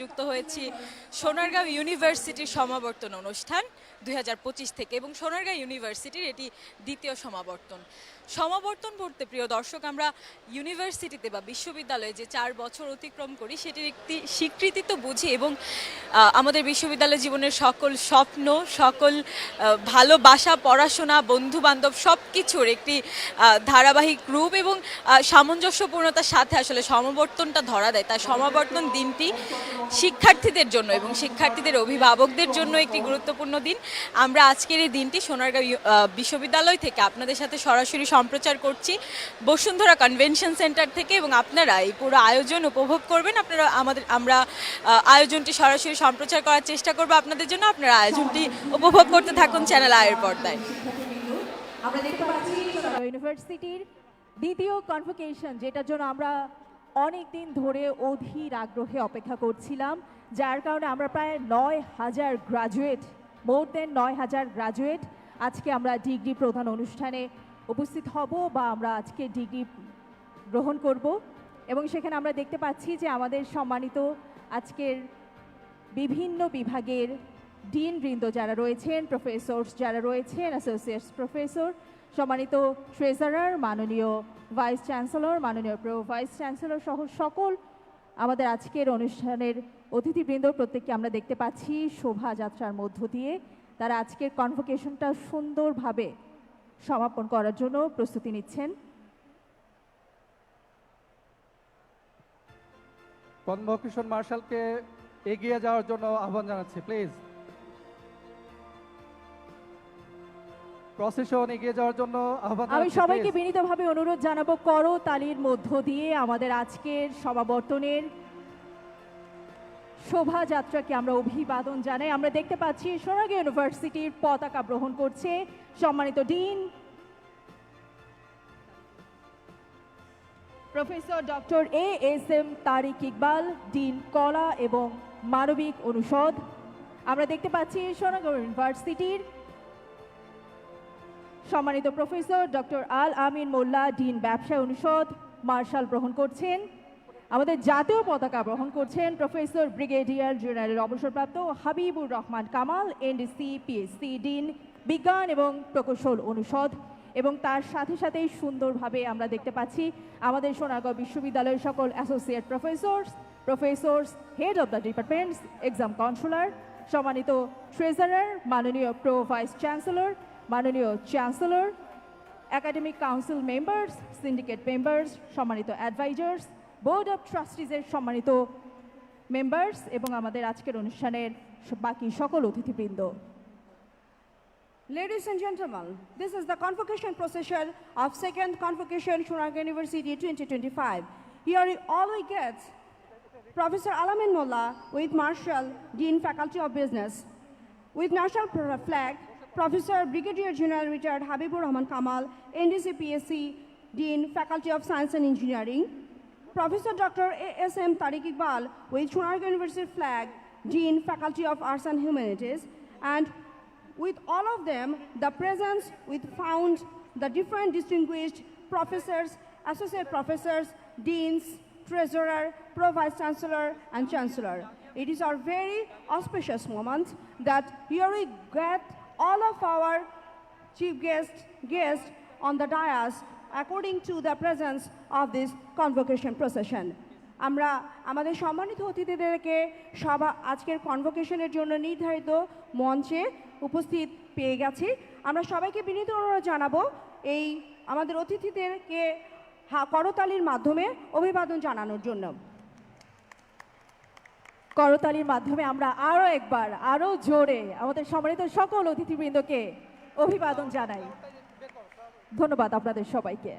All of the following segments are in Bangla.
যুক্ত হয়েছি সোনারগাঁও ইউনিভার্সিটির সমাবর্তন অনুষ্ঠান 2025 থেকে, এবং সোনারগাঁও ইউনিভার্সিটির এটি দ্বিতীয় সমাবর্তন পড়তে প্রিয় দর্শক, আমরা ইউনিভার্সিটিতে বা বিশ্ববিদ্যালয়ে যে 4 বছর অতিক্রম করি সেটির একটি স্বীকৃতি তো বুঝি, এবং আমাদের বিশ্ববিদ্যালয় জীবনের সকল স্বপ্ন, সকল ভালোবাসা, পড়াশোনা, বন্ধু বান্ধব সব কিছুর একটি ধারাবাহিক রূপ এবং সামঞ্জস্যপূর্ণতার সাথে আসলে সমাবর্তনটা ধরা দেয়। তাই সমাবর্তন দিনটি শিক্ষার্থীদের জন্য এবং শিক্ষার্থীদের অভিভাবকদের জন্য একটি গুরুত্বপূর্ণ দিন। আমরা আজকের এই দিনটি সোনারগাঁও বিশ্ববিদ্যালয় থেকে আপনাদের সাথে সরাসরি সম্প্রচার করছি বসুন্ধরা কনভেনশন সেন্টার থেকে, এবং আপনারা এই পুরো আয়োজন উপভোগ করবেন। আমরা আয়োজনটি সরাসরি সম্প্রচার করার চেষ্টা করব আপনাদের জন্য। আপনারা আয়োজনটি উপভোগ করতে থাকুন চ্যানেল আয়ের পর্দায়। আমরা দেখতে পাচ্ছি ইউনিভার্সিটির দ্বিতীয় কনভোকেশন, যেটার জন্য আমরা অনেক দিন ধরে অধীর আগ্রহে অপেক্ষা করছিলাম, যার কারণে আমরা প্রায় 9,000 গ্রাজুয়েট, মোর দেন 9,000 গ্রাজুয়েট আজকে আমরা ডিগ্রি প্রদান অনুষ্ঠানে উপস্থিত হব বা আমরা আজকে ডিগ্রি গ্রহণ করব। এবং সেখানে আমরা দেখতে পাচ্ছি যে আমাদের সম্মানিত আজকের বিভিন্ন বিভাগের ডিনবৃন্দ যারা রয়েছেন, প্রফেসর যারা রয়েছেন, অ্যাসোসিয়েট প্রফেসর, সম্মানিত ট্রেজারার, মাননীয় ভাইস চ্যান্সেলর, মাননীয় প্রো ভাইস চ্যান্সেলর সহ সকল আমাদের আজকের অনুষ্ঠানের অতিথিবৃন্দ প্রত্যেককে আমরা দেখতে পাচ্ছি শোভাযাত্রার মধ্য দিয়ে তারা আজকের কনভোকেশনটা সুন্দরভাবে সমাপন করার জন্য প্রস্তুতি নিচ্ছেন। কনভোকেশন মার্শালকে এগিয়ে যাওয়ার জন্য আহ্বান জানাচ্ছি, প্লিজ। প্রসেশন এগিয়ে যাওয়ার জন্য আহ্বান জানাচ্ছি। আমি সবাইকে বিনীতভাবে অনুরোধ জানাবো করতালির মধ্য দিয়ে আমাদের আজকের সমাবর্তনের শোভাযাত্রাকে আমরা অভিবাদন জানাই। আমরা দেখতে পাচ্ছি সোনারগাঁও ইউনিভার্সিটির পতাকা গ্রহণ করছে সম্মানিত ডিন প্রফেসর ডক্টর ASM তারিক ইকবাল, ডিন কলা এবং মানবিক অনুষদ। আমরা দেখতে পাচ্ছি সোনারগাঁও ইউনিভার্সিটির সম্মানিত প্রফেসর ডক্টর আল আমিন মোল্লা, ডিন ব্যবসায় অনুষদ, মার্শাল গ্রহণ করছেন। আমাদের জাতীয় পতাকা গ্রহণ করছেন প্রফেসর ব্রিগেডিয়ার জেনারেল অবসরপ্রাপ্ত Habibur Rahman Kamal, NDC PhD, dean বিজ্ঞান এবং প্রকৌশল অনুষদ। এবং তার সাথে সাথেই সুন্দরভাবে আমরা দেখতে পাচ্ছি আমাদের সোনারগাঁও বিশ্ববিদ্যালয়ের সকল associate Professor's, head of the departments, exam controller, সম্মানিত ট্রেজারার, মাননীয় প্রো ভাইস চ্যান্সেলর, মাননীয় chancellor, academic council members, syndicate members, সম্মানিত অ্যাডভাইজার্স, বোর্ড অফ ট্রাস্টিজের সম্মানিত মেম্বার্স এবং আমাদের আজকের অনুষ্ঠানের বাকি সকল অতিথিবৃন্দ। Ladies and gentlemen, this is the convocation procession of second convocation Sonairgaon University 2025. Here all we get Professor Al Amin Molla with Marshal, Dean Faculty of Business. With national flag, Professor Brigadier General Retired Habibur Rahman Kamal, NDC PSC, Dean Faculty of Science and Engineering. Professor Dr. ASM Tariq Iqbal with Sonairgaon University flag, Dean Faculty of Arts and Humanities. And with all of them, the presence with found the different distinguished professors, associate professors, deans, treasurer, pro vice chancellor, and chancellor. It is our very auspicious moment that here we get all of our chief guests on the dais according to the presence of this convocation procession. আমরা আমাদের সম্মানিত অতিথিদেরকে আজকের কনভোকেশনের জন্য নির্ধারিত মঞ্চে উপস্থিত পেয়ে গেছি। আমরা সবাইকে বিনীত অনুরোধ জানাবো এই আমাদের অতিথিদেরকে করতালির মাধ্যমে অভিবাদন জানানোর জন্য। করতালির মাধ্যমে আমরা আরো একবার আরো জোরে আমাদের সম্মানিত সকল অতিথিবৃন্দকে অভিবাদন জানাই। ধন্যবাদ আপনাদের সবাইকে।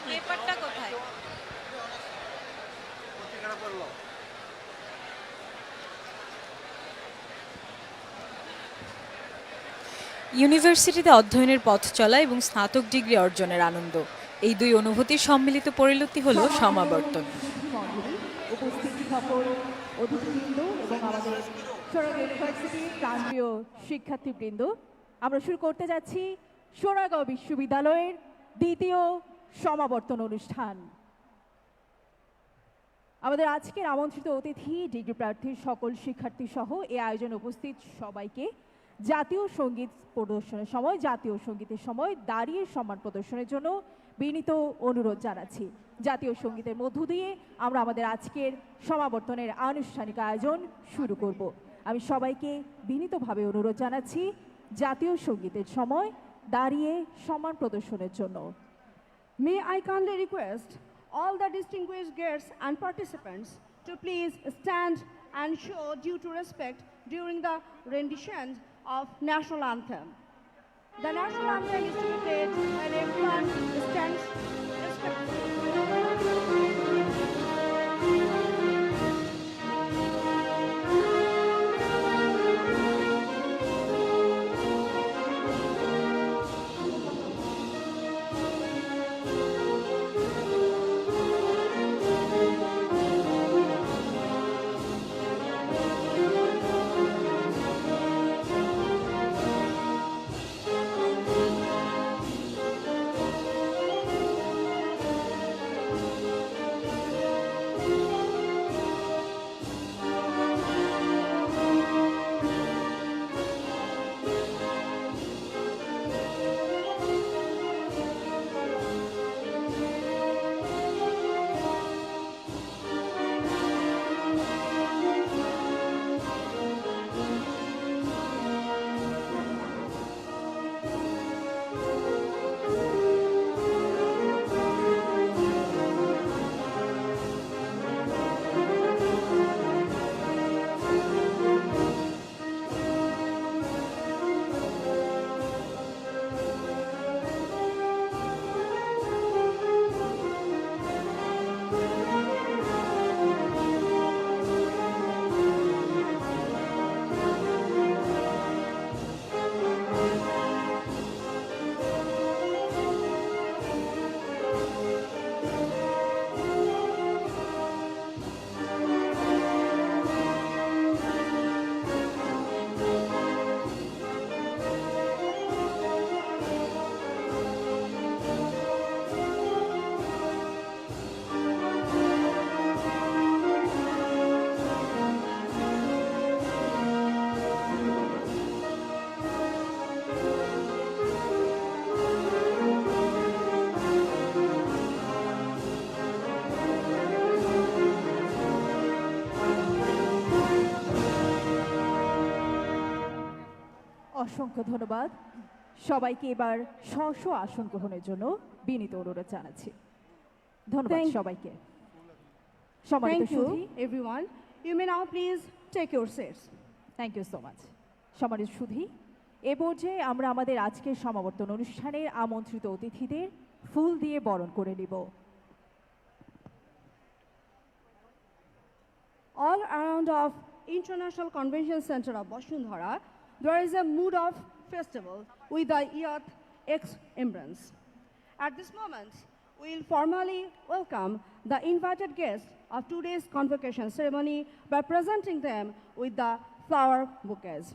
পেপারটা কোথায়? ইউনিভার্সিটিতে অধ্যয়নের পথ চলা এবং স্নাতক ডিগ্রি অর্জনের আনন্দ, এই দুই অনুভূতির সম্মিলিত পরিণতি হলো সমাবর্তন। মণ্ডলী, উপস্থিত সকল অতিথিবৃন্দ এবং আমাদের সোনারগাঁও ইউনিভার্সিটির প্রাণপ্রিয় শিক্ষার্থীবৃন্দ, আমরা শুরু করতে যাচ্ছি সোনারগাঁও বিশ্ববিদ্যালয়ের দ্বিতীয় সমাবর্তন অনুষ্ঠান। আমাদের আজকের আমন্ত্রিত অতিথি ডিগ্রি প্রার্থীর সকল শিক্ষার্থী সহ এই আয়োজনে উপস্থিত সবাইকে জাতীয় সঙ্গীত প্রদর্শনের সময়, জাতীয় সঙ্গীতের সময় দাঁড়িয়ে সম্মান প্রদর্শনের জন্য বিনীত অনুরোধ জানাচ্ছি। জাতীয় সঙ্গীতের মধ্য দিয়ে আমরা আমাদের আজকের সমাবর্তনের আনুষ্ঠানিক আয়োজন শুরু করব। আমি সবাইকে বিনীতভাবে অনুরোধ জানাচ্ছি জাতীয় সঙ্গীতের সময় দাঁড়িয়ে সম্মান প্রদর্শনের জন্য। May I kindly request all the distinguished guests and participants to please stand and show due to respect during the rendition of national anthem. The national anthem is to be played and everyone stands respectfully. অসংখ্য ধন্যবাদ। সবাইকে এবার স্ব আসন গ্রহণের জন্য বিনীত অনুরোধ জানাচ্ছি। ধন্যবাদ Thank- সবাইকে। সম্মানিত Thank Sudhi, you, everyone. You may now please take your seats. Thank you so much. সম্মানিত সুধী, এ পর্যায়ে আমরা আমাদের আজকের সমাবর্তন অনুষ্ঠানের আমন্ত্রিত অতিথিদের ফুল দিয়ে বরণ করে নিব। All around of International Convention Center of Bashundhara, there is a mood of festival with the youth exuberance. At this moment, we will formally welcome the invited guests of today's convocation ceremony by presenting them with the flower bouquets.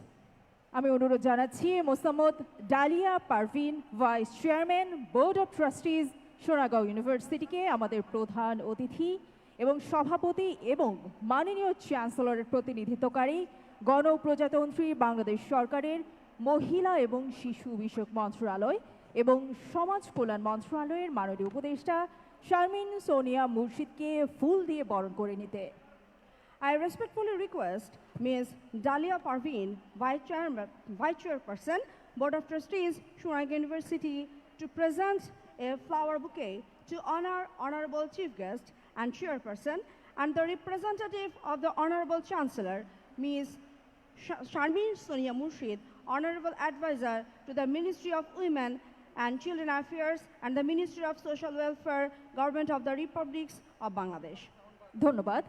আমি অনুরোধ জানাচ্ছি Mosammat Dalia Parvin, vice chairman, board of trustees, Sonargaon ইউনিভার্সিটিকে আমাদের প্রধান অতিথি এবং সভাপতি এবং মাননীয় চ্যান্সেলরের প্রতিনিধিত্বকারী গণপ্রজাতন্ত্রী বাংলাদেশ সরকারের মহিলা এবং শিশু বিষয়ক মন্ত্রণালয় এবং সমাজ কল্যাণ মন্ত্রণালয়ের মাননীয় উপদেষ্টা শারমিন সোনিয়া মুর্শিদকে ফুল দিয়ে বরণ করে নিতে। I respectfully request Ms. Dalia Parveen, Vice Chairperson, Board of Trustees, Sonairgaon University, to present a flower bouquet to honor Honorable Chief Guest and Chairperson and the representative of the Honorable Chancellor, Ms. Sharmin Sonia Murshid, Honorable Advisor to the Ministry of Women and Children Affairs and the Ministry of Social Welfare, Government of the Republic of Bangladesh. ধন্যবাদ।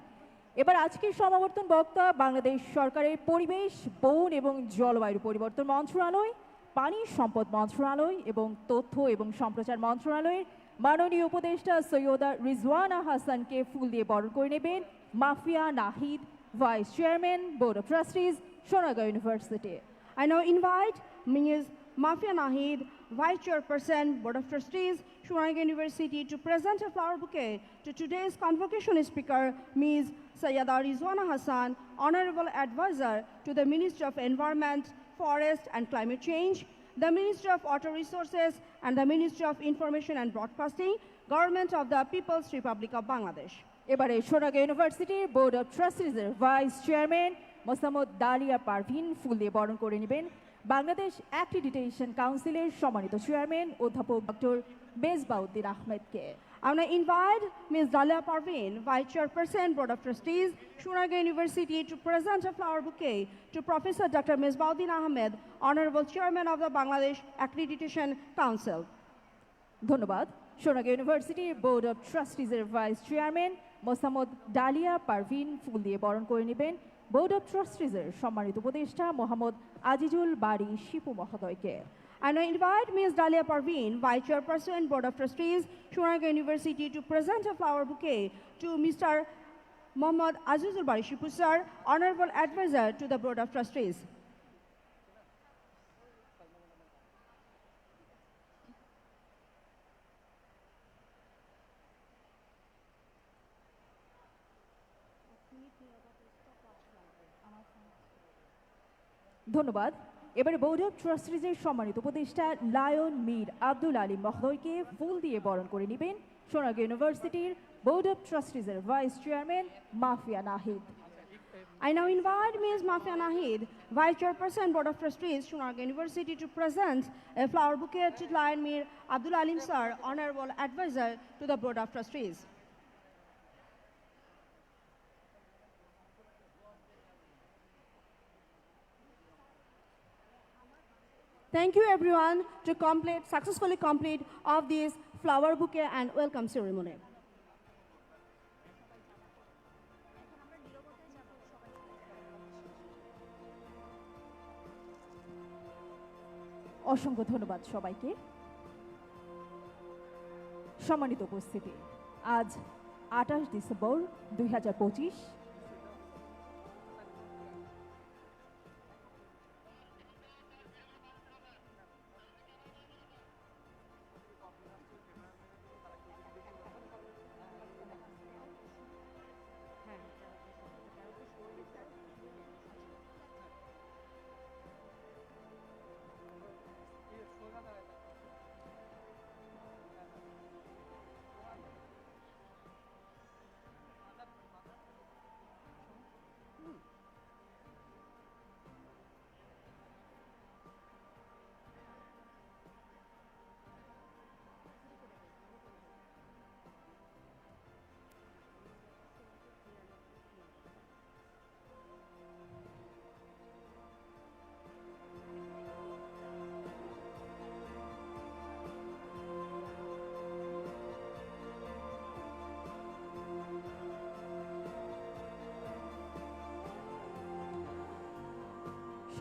এবার আজকের সমাবর্তন বক্তা বাংলাদেশ সরকারের পরিবেশ, বন এবং জলবায়ু পরিবর্তন মন্ত্রণালয়, পানি সম্পদ মন্ত্রণালয় এবং তথ্য এবং সম্প্রচার মন্ত্রণালয়ের মাননীয় উপদেষ্টা সৈয়দা রিজওয়ানা হাসানকে ফুল দিয়ে বরণ করে নেবেন mafia Nahid, vice chairman, board of trustees, Sonargaon university. I now invite Ms. Mafia Nahid, Vice Chairperson, Board of Trustees, Shonaga University, to present a flower bouquet to today's convocation speaker, Ms. Sayyada Rizwana Hassan, Honorable Advisor to the Ministry of Environment, Forest and Climate Change, the Ministry of Water Resources, and the Ministry of Information and Broadcasting, Government of the People's Republic of Bangladesh. এবারে সোনারগাঁও ইউনিভার্সিটির বোর্ড অফ ট্রাস্টিজের ভাইস চেয়ারম্যান মোসাম্মদ ডালিয়া পারভিন ফুল দিয়ে বরণ করে নেবেন বাংলাদেশ অ্যাক্রিডিটেশন কাউন্সিলের সম্মানিত চেয়ারম্যান অধ্যাপক ডক্টর মেজবাউদ্দিন আহমেদকে। I now invite Ms. Dalia Parveen, Vice Chairperson, Board of Trustees, Shonaga University, to present a flower bouquet to Professor Dr. Misbauddin Ahmed, Honorable Chairman of the Bangladesh Accreditation Council. ধন্যবাদ। সোনারগাঁও ইউনিভার্সিটির বোর্ড অফ ট্রাস্টিজের ভাইস চেয়ারম্যান মোসাম্মদ ডালিয়া পারভিন ফুল দিয়ে বরণ করে নেবেন বোর্ড অফ ট্রাস্টিজের সম্মানিত উপদেষ্টা মোহাম্মদ আজিজুল বারী শিপু মহোদয়কে। I now invite Ms. Dalia Parveen, Vice Chairperson, Board of Trustees, Shonaga University, to present a flower bouquet to Mr. Mohammad Azizul Bari Shipu Sir, Honorable Advisor to the Board of Trustees. ধন্যবাদ। এবারে বোর্ড অফ ট্রাস্টিজের সম্মানিত উপদেষ্টা লায়ন মীর আব্দুল আলী মহোদয়কে ফুল দিয়ে বরণ করে নেবেন সোনারগাঁও ইউনিভার্সিটির বোর্ড অফ ট্রাস্টিজের ভাইস চেয়ারম্যান মাফিয়া Nahid. I now invite Ms. Mafia Nahid, Vice Chairperson, Board of Trustees, Shonaga University, to present a flower bouquet to Lion Mir Abdul Alim Sir, Honorable Advisor to the Board of Trustees. Thank you everyone to successfully complete of this flower bouquet and welcome ceremony. অসংখ্য ধন্যবাদ সবাইকে। সম্মানিত উপস্থিতি, আজ 28 ডিসেম্বর 2025।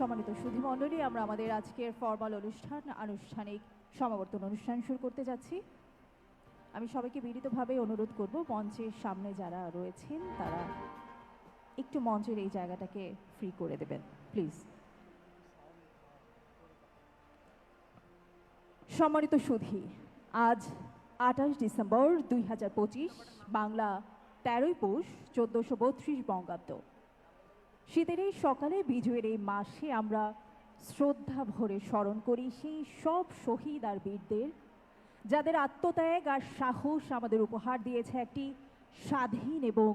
সম্মানিত সুধীমণ্ডলী, আমরা আমাদের আজকের ফরমাল আনুষ্ঠানিক সমাবর্তন অনুষ্ঠান শুরু করতে যাচ্ছি। আমি সবাইকে বিনীতভাবে অনুরোধ করব, মঞ্চের সামনে যারা রয়েছেন তারা একটু মঞ্চের এই জায়গাটাকে ফ্রি করে দেবেন প্লিজ। সম্মানিত সুধী, আজ 28 ডিসেম্বর 2025, বাংলা 13ই পৌষ 1432 বঙ্গাব্দ। শীতের এই সকালে, বিজয়ের এই মাসে আমরা শ্রদ্ধা ভরে স্মরণ করি সেই সব শহীদ আর বীরদের, যাদের আত্মত্যাগ আর সাহস আমাদের উপহার দিয়েছে একটি স্বাধীন এবং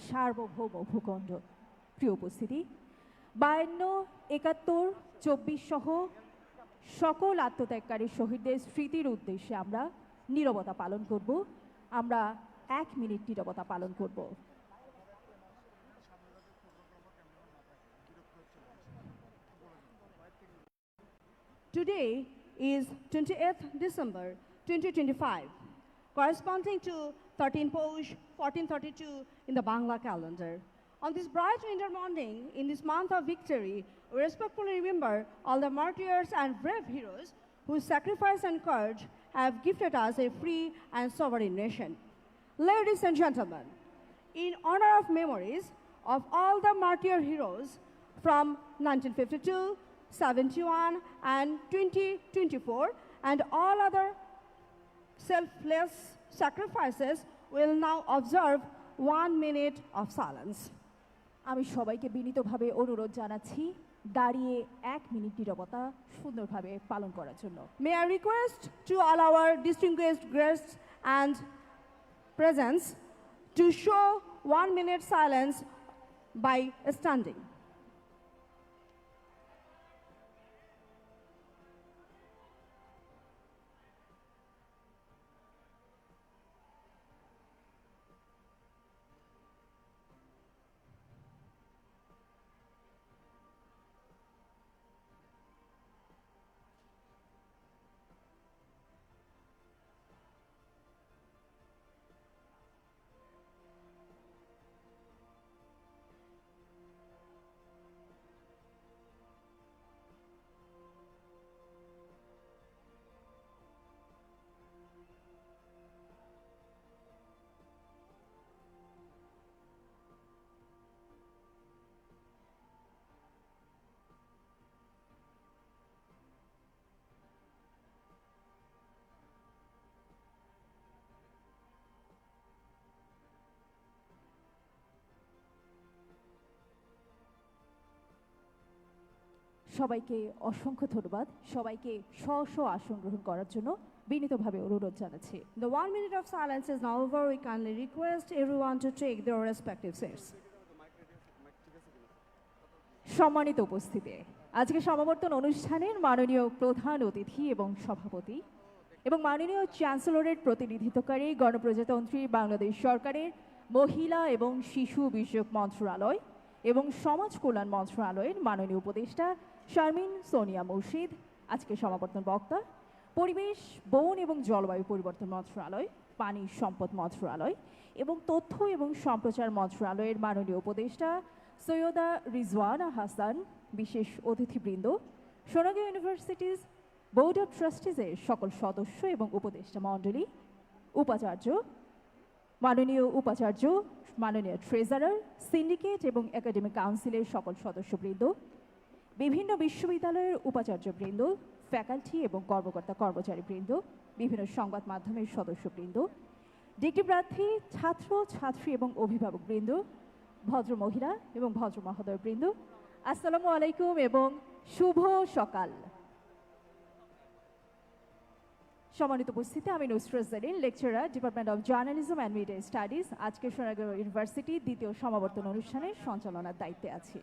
সার্বভৌম ভূখণ্ড। প্রিয় উপস্থিতি, 52, 71, 24 সহ সকল আত্মত্যাগকারী শহীদদের স্মৃতির উদ্দেশ্যে আমরা নীরবতা পালন করব। আমরা 1 মিনিট নীরবতা পালন করব। Today is 28th December 2025, corresponding to 13 Paush 1432 in the Bangla calendar. On this bright winter morning, in this month of victory, we respectfully remember all the martyrs and brave heroes whose sacrifice and courage have gifted us a free and sovereign nation. Ladies and gentlemen, in honor of memories of all the martyr heroes from 1952, 71, and 2024, and all other selfless sacrifices, will now observe 1 minute of silence. আমি সবাইকে বিনীতভাবে অনুরোধ জানাচ্ছি দাঁড়িয়ে 1 মিনিট নীরবতা সুন্দরভাবে পালন করার জন্য। May I request to all our distinguished guests and presence to show 1 minute silence by standing. সবাইকে অসংখ্য ধন্যবাদ। সবাইকে স্ব আসন গ্রহণ করার জন্য বিনীতভাবে অনুরোধ জানাচ্ছি। The 1 minute of silence is now over. We kindly request everyone to take their respective seats. সম্মানিত উপস্থিতি, আজকে সমাবর্তন অনুষ্ঠানের মাননীয় প্রধান অতিথি এবং সভাপতি এবং মাননীয় চ্যান্সেলরের প্রতিনিধিত্বকারী গণপ্রজাতন্ত্রী বাংলাদেশ সরকারের মহিলা এবং শিশু বিষয়ক মন্ত্রণালয় এবং সমাজ কল্যাণ মন্ত্রণালয়ের মাননীয় উপদেষ্টা শারমিন সোনিয়া মুর্শিদ, আজকে সমাবর্তন বক্তা পরিবেশ, বন এবং জলবায়ু পরিবর্তন মন্ত্রণালয়, পানি সম্পদ মন্ত্রণালয় এবং তথ্য এবং সম্প্রচার মন্ত্রণালয়ের মাননীয় উপদেষ্টা সৈয়দা রিজওয়ানা হাসান, বিশেষ অতিথিবৃন্দ, সোনারগাঁও ইউনিভার্সিটিজ বোর্ড অব ট্রাস্টিজের সকল সদস্য এবং উপদেষ্টা মণ্ডলী, উপাচার্য, মাননীয় উপাচার্য, মাননীয় ট্রেজারার, সিন্ডিকেট এবং একাডেমিক কাউন্সিলের সকল সদস্যবৃন্দ, বিভিন্ন বিশ্ববিদ্যালয়ের উপাচার্যবৃন্দ, ফ্যাকাল্টি এবং কর্মকর্তা কর্মচারীবৃন্দ, বিভিন্ন সংবাদ মাধ্যমের সদস্যবৃন্দ, ডিগ্রি প্রার্থী, ছাত্র ছাত্রী এবং অভিভাবকবৃন্দ, ভদ্র মহিলা এবং ভদ্র মহোদয়বৃন্দ, আসসালামু আলাইকুম এবং শুভ সকাল। সম্মানিত উপস্থিতি, আমি Nusrat Jarin, lecturer, department of journalism and media studies, আজকে সোনারগাঁও ইউনিভার্সিটি দ্বিতীয় সমাবর্তন অনুষ্ঠানের সঞ্চালনার দায়িত্বে আছি।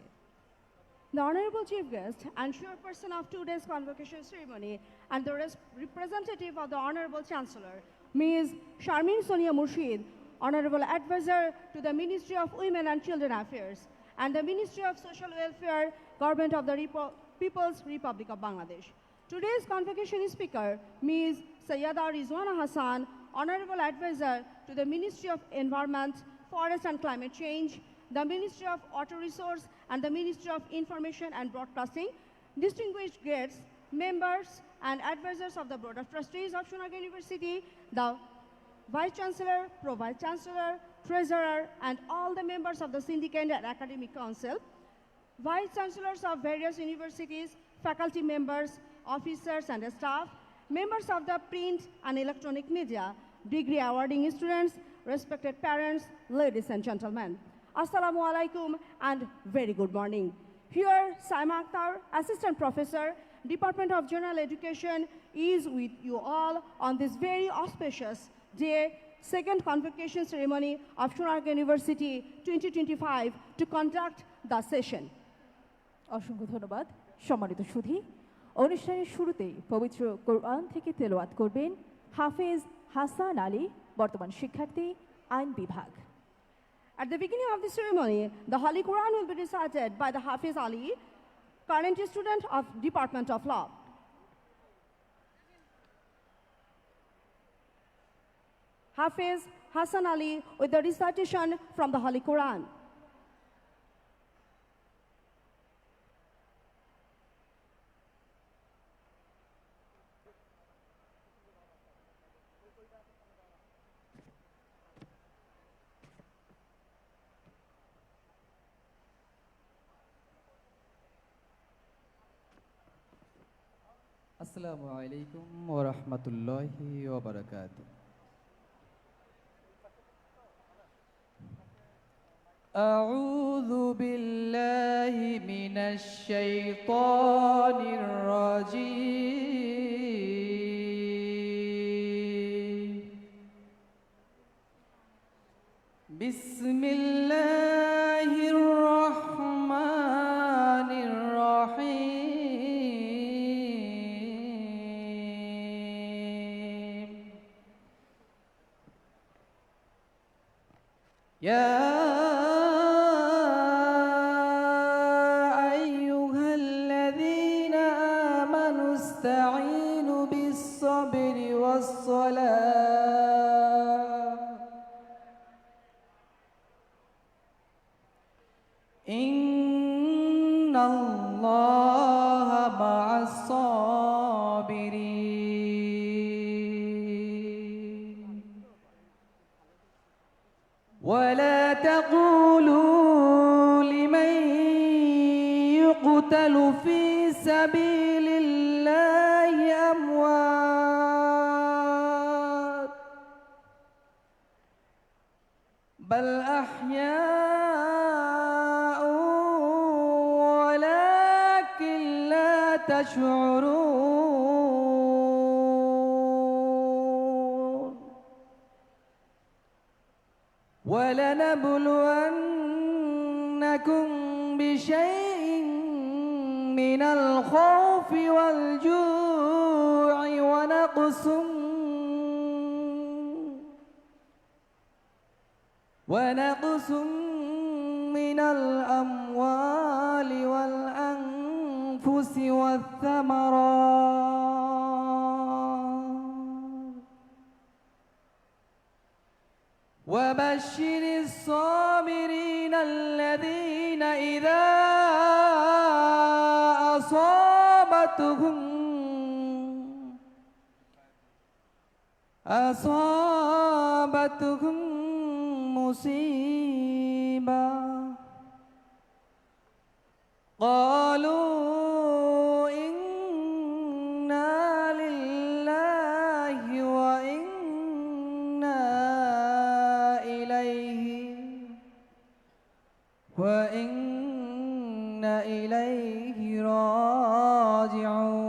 The Honorable Chief Guest and chairperson of today's convocation ceremony and the representative of the Honorable Chancellor, Ms. Sharmin Sonia Murshid, Honorable Advisor to the Ministry of Women and Children Affairs and the Ministry of Social Welfare, Government of the People's Republic of Bangladesh. Today's convocation speaker, Ms. Sayyada Rizwana Hassan, Honorable Advisor to the Ministry of Environment, Forest and Climate Change, the Ministry of Water Resource and the Ministry of Information and Broadcasting, distinguished guests, members and advisors of the Board of Trustees of Sonaga University, the Vice Chancellor, Pro-Vice Chancellor, Treasurer, and all the members of the Syndicate and Academic Council, Vice Chancellors of various universities, faculty members, officers and staff, members of the print and electronic media, degree awarding students, respected parents, ladies and gentlemen. Assalamu alaikum and very good morning. Here, Saima Akhtar, Assistant Professor, Department of General Education, is with you all on this very auspicious day, second convocation ceremony of Sonaga University 2025 to conduct the session. অসংখ্য ধন্যবাদ। সম্মানিত সুধী, অনুষ্ঠানের শুরুতেই পবিত্র কোরআন থেকে তেলাওয়াত করবেন হাফেজ হাসান আলী, বর্তমান শিক্ষার্থী, আইন বিভাগ। At the beginning of the ceremony, the Holy Quran will be recited by the Hafiz Ali, current student of Department of Law. Hafiz Hassan Ali with the recitation from the Holy Quran. আসসালামু আলাইকুম ওয়া রাহমাতুল্লাহি ওয়া বারাকাতুহু। আউযু বিল্লাহি মিনাশ শাইতানির রাজীম। বিসমিল্লাহির রহমানির রহিম। ইয়া আইয়ুহাল্লাযীনা আমানু ইসতাঈনু বিস-সাবরি ওয়াস-সালাহ ইন্নাল্লাহা মা'আস-সাবিরিন। ولا تقولوا لمن يقتل في سبيل الله أموات بل أحياء ولكن لا تشعرون. ولنبلونكم بشيء من الخوف والجوع ونقص من الأموال والأنفس والثمرات وبشر الصابرين الذين إذا أصابتهم مصيبة قالوا إنا لله وإنا إليه راجعون.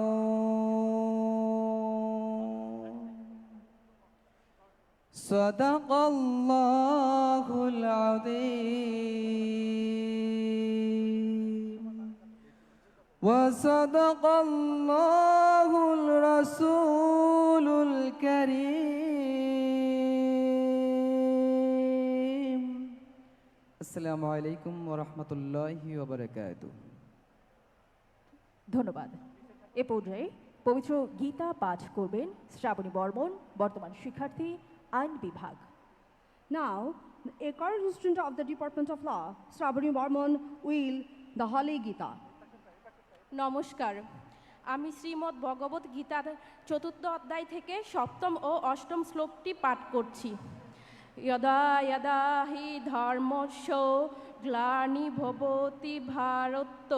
صدق الله العظيم وصدق الله الرسول الكريم. السلام عليكم ورحمة الله وبركاته. ধন্যবাদ। এ পর্যায়ে পবিত্র গীতা পাঠ করবেন শ্রাবণী বর্মন, বর্তমান শিক্ষার্থী, আইন বিভাগ। Now, a current student of the Department of Law, Srabani Barman, will the Holy Gita. নমস্কার, আমি শ্রীমদ্ ভগবত গীতার ৪র্থ অধ্যায় থেকে ৭ম ও ৮ম শ্লোকটি পাঠ করছি। यदा यदा हि धर्मस्य ग्लानिर्भवति भारत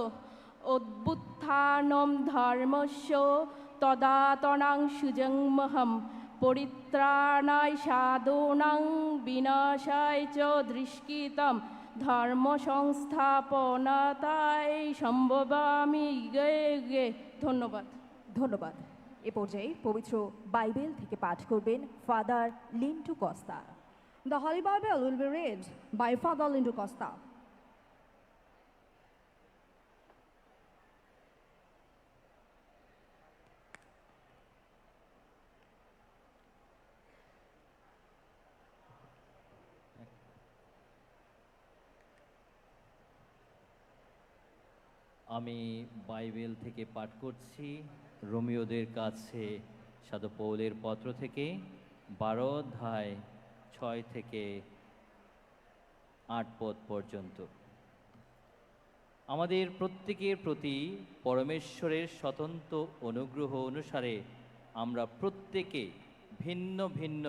अभ्युत्थानं धर्मस्य तदातनां सृजाम्यहं परित्राणाय साधूनां विनाशाय च दुष्कृतं धर्म সংস্থাপনায় সম্ভবামি গে। ধন্যবাদ। ধন্যবাদ। এ পর্যায়ে পবিত্র বাইবেল থেকে পাঠ করবেন father Lintu Costa. The Holy Bible will be read by Father Lindu Costa. আমি বাইবেল থেকে পাঠ করছি রোমিওদের কাছে সাধু পৌলের পত্র থেকে 12 অধ্যায় 6 থেকে 8 পদ পর্যন্ত। আমাদের প্রত্যেকের প্রতি পরমেশ্বরের স্বতন্ত্র অনুগ্রহ অনুসারে আমরা প্রত্যেকে ভিন্ন ভিন্ন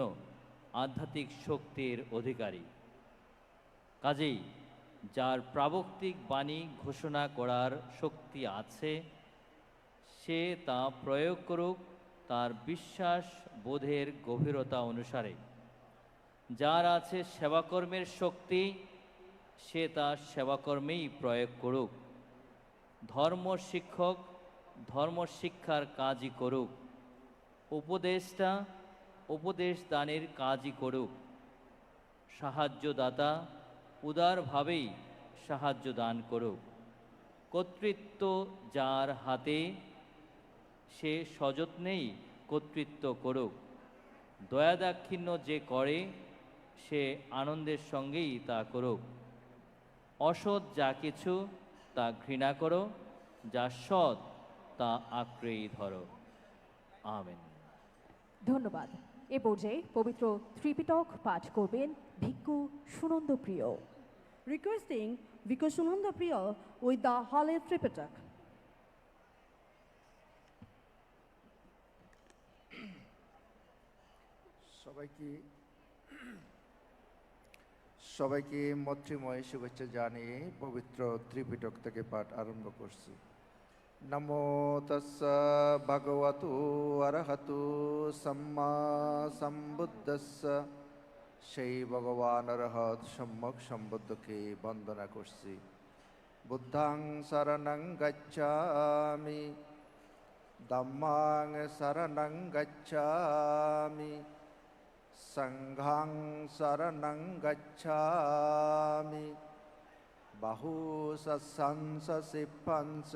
আধ্যাত্মিক শক্তির অধিকারী। কাজেই যার প্রাবক্তিক বাণী ঘোষণা করার শক্তি আছে, সে তা প্রয়োগ করুক তার বিশ্বাস বোধের গভীরতা অনুসারে। যার আছে সেবাকর্মের শক্তি, সে তার সেবাকর্মেই প্রয়োগ করুক। ধর্ম শিক্ষক ধর্ম শিক্ষার কাজই করুক। উপদেষ্টা উপদেশ দানের কাজই করুক। সাহায্যদাতা উদারভাবেই সাহায্য দান করুক। কর্তৃত্ব যার হাতে, সে সযত্নেই কর্তৃত্ব করুক। দয়াদাক্ষিণ্য যে করে, সে আনন্দের সঙ্গেই তা করুক। অসৎ যা কিছু তা ঘৃণা করো, যা সৎ তা আঁকড়েই ধরো। আমেন। ধন্যবাদ। এ পর্যায়ে পবিত্র ত্রিপিটক পাঠ করবেন ভিক্ষু সুনন্দ প্রিয়। Requesting Viku Sunanda Priya with the Holy Tripitak. সবাইকে মৈত্রীময় শুভেচ্ছা জানিয়ে পবিত্র ত্রিপিটক থেকে পাঠ আরম্ভ করছি। নমো তস্য ভগবতু অরহতু সম্মা সম্বুদ্ধস্য। সেই ভগবান অরহত সম্যক সম্বুদ্ধকে বন্দনা করছি। বুদ্ধাং শরণং গচ্ছামি, ধম্মাং শরণং গচ্ছামি, সংঘাং শরণং গচ্ছামি। বাহু সৎসংস সিপঞ্চ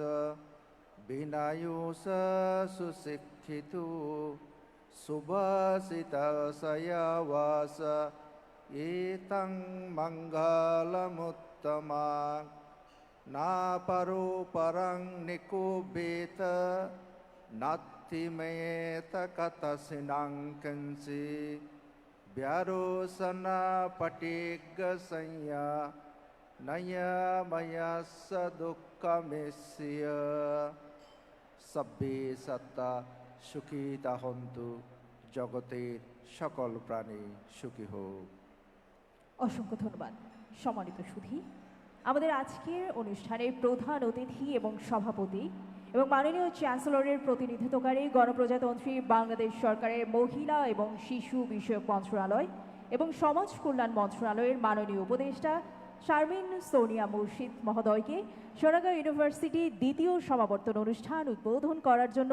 বিনায়ুষ সুশিক্ষিতু সুভাষিত সয়াবাস এতং মঙ্গলমুত্তমা। না পরো পরং নিকুবেত নাত্তিমেত কথসিনাং কংসি। ব্যারোসনা পটিগ সংয়া নয়ময়স্য দুঃখমেস্য। সব্বে সত্তা সুখিতা হন্তু, জগতের সকল প্রাণী সুখী হোক। অসংখ্য ধন্যবাদ। সম্মানিত সুধী, আমাদের আজকের অনুষ্ঠানের প্রধান অতিথি এবং সভাপতি এবং মাননীয় চ্যান্সেলরের প্রতিনিধিত্বকারী গণপ্রজাতন্ত্রী বাংলাদেশ সরকারের মহিলা এবং শিশু বিষয়ক মন্ত্রণালয় এবং সমাজ কল্যাণ মন্ত্রণালয়ের মাননীয় উপদেষ্টা শারমিন সোনিয়া মুর্শিদ মহোদয়কে সোনারগাঁও ইউনিভার্সিটি দ্বিতীয় সমাবর্তন অনুষ্ঠান উদ্বোধন করার জন্য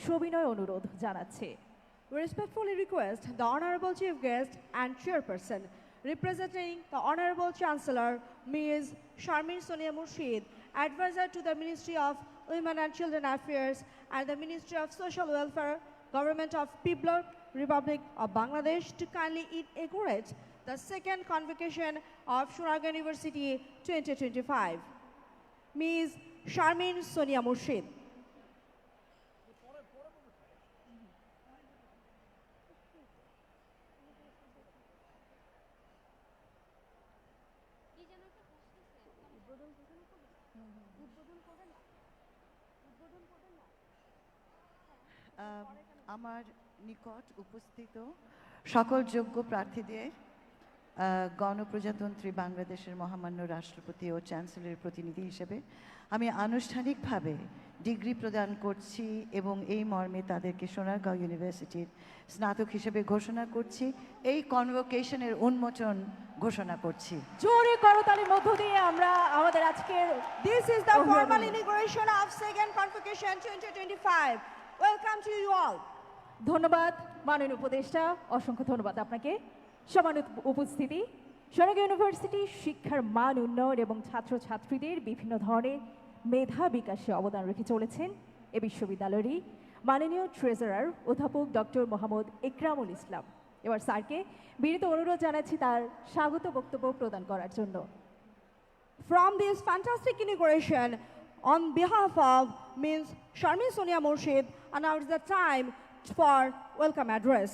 সবিনয় অনুরোধ জানাচ্ছে। We respectfully request the Honorable Chief Guest and Chairperson, representing the Honorable Chancellor, Ms. Sharmin Sonia Murshid, Advisor to the Ministry of Women and Children Affairs and the Ministry of Social Welfare, Government of People's Republic of Bangladesh, to kindly inaugurate the second convocation of Sonaরগাঁও University 2025. Ms. Sharmin Sonia Murshid. আমার নিকট উপস্থিত সকল যোগ্য প্রার্থীদের গণপ্রজাতন্ত্রী বাংলাদেশের মহামান্য রাষ্ট্রপতি ও চ্যান্সেলরের প্রতিনিধি হিসেবে আমি আনুষ্ঠানিকভাবে ডিগ্রি প্রদান করছি এবং এই মর্মে তাদেরকে সোনারগাঁও ইউনিভার্সিটির স্নাতক হিসেবে ঘোষণা করছি। এই কনভোকেশনের উন্মোচন ঘোষণা করছি। জোরে করতালির মধ্য দিয়ে আমরা আমাদের আজকের This is the formal inauguration of second convocation 2025. Welcome to you all. ধন্যবাদ মাননীয় উপদেষ্টা, অসংখ্য ধন্যবাদ আপনাকে। সম্মানিত উপস্থিতি, সোনারগাঁও ইউনিভার্সিটি শিক্ষার মান উন্নয়ন এবং ছাত্রছাত্রীদের বিভিন্ন ধরনের মেধা বিকাশে অবদান রেখে চলেছেন এ বিশ্ববিদ্যালয়েরই মাননীয় ট্রেজারার অধ্যাপক ডক্টর মোহাম্মদ একরামুল ইসলাম। এবার স্যারকে বিনীত অনুরোধ জানাচ্ছি তার স্বাগত বক্তব্য প্রদান করার জন্য। From this fantastic inauguration, on behalf of Ms. Sharmin Sonia Murshid, and now is the time for welcome address.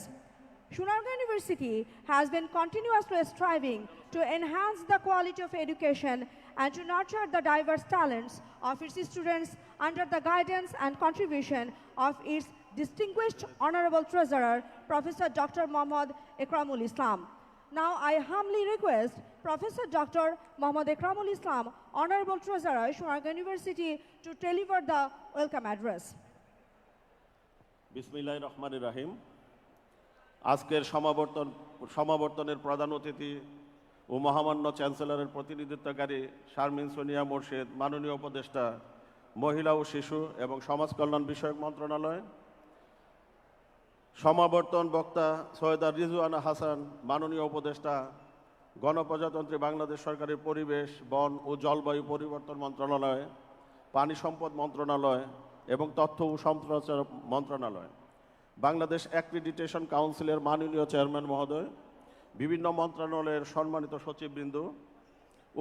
Sonaরগাঁও University has been continuously striving to enhance the quality of education and to nurture the diverse talents of its students under the guidance and contribution of its distinguished Honorable Treasurer, Professor Dr. Mohammad Ekramul Islam. Now I humbly request Professor Dr. Mohammad Ekramul Islam, Honorable Treasurer, Sonaরগাঁও University, to deliver the welcome address. বিসমিল্লাহির রহমানির রহিম। আজকের সমাবর্তনের প্রধান অতিথি ও মহামান্য চ্যান্সেলরের প্রতিনিধিত্বকারী শারমিন সোনিয়া মোর্শেদ, মাননীয় উপদেষ্টা মহিলা ও শিশু এবং সমাজ কল্যাণ বিষয়ক মন্ত্রণালয়, সমাবর্তন বক্তা সৈয়দা রিজওয়ানা হাসান, মাননীয় উপদেষ্টা গণপ্রজাতন্ত্রী বাংলাদেশ সরকারের পরিবেশ, বন ও জলবায়ু পরিবর্তন মন্ত্রণালয়, পানি সম্পদ মন্ত্রণালয় এবং তথ্য ও সম্প্রচার মন্ত্রণালয়, বাংলাদেশ অ্যাক্রিডিটেশন কাউন্সিলের মাননীয় চেয়ারম্যান মহোদয়, বিভিন্ন মন্ত্রণালয়ের সম্মানিত সচিববৃন্দ,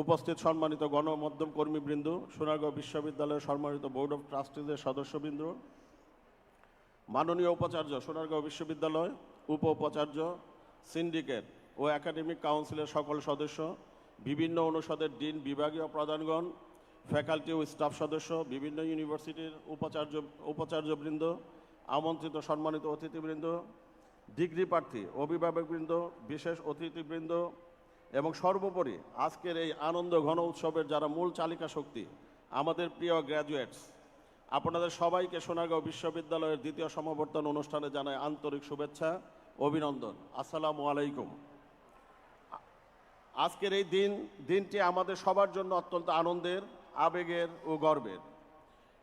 উপস্থিত সম্মানিত গণমাধ্যম কর্মীবৃন্দ, সোনারগাঁও বিশ্ববিদ্যালয়ের সম্মানিত বোর্ড অব ট্রাস্টিজের সদস্যবৃন্দ, মাননীয় উপাচার্য সোনারগাঁও বিশ্ববিদ্যালয়, উপাচার্য, সিন্ডিকেট ও একাডেমিক কাউন্সিলের সকল সদস্য, বিভিন্ন অনুষদের ডিন, বিভাগীয় প্রধানগণ, ফ্যাকাল্টি ও স্টাফ সদস্য, বিভিন্ন ইউনিভার্সিটির উপাচার্যবৃন্দ, আমন্ত্রিত সম্মানিত অতিথিবৃন্দ, ডিগ্রি প্রার্থী, অভিভাবকবৃন্দ, বিশেষ অতিথিবৃন্দ এবং সর্বোপরি আজকের এই আনন্দ ঘন উৎসবের যারা মূল চালিকা শক্তি, আমাদের প্রিয় গ্র্যাজুয়েটস, আপনাদের সবাইকে সোনারগাঁও বিশ্ববিদ্যালয়ের দ্বিতীয় সমাবর্তন অনুষ্ঠানে জানায় আন্তরিক শুভেচ্ছা, অভিনন্দন। আসসালামু আলাইকুম। আজকের এই দিনটি আমাদের সবার জন্য অত্যন্ত আনন্দের, আবেগের ও গর্বের।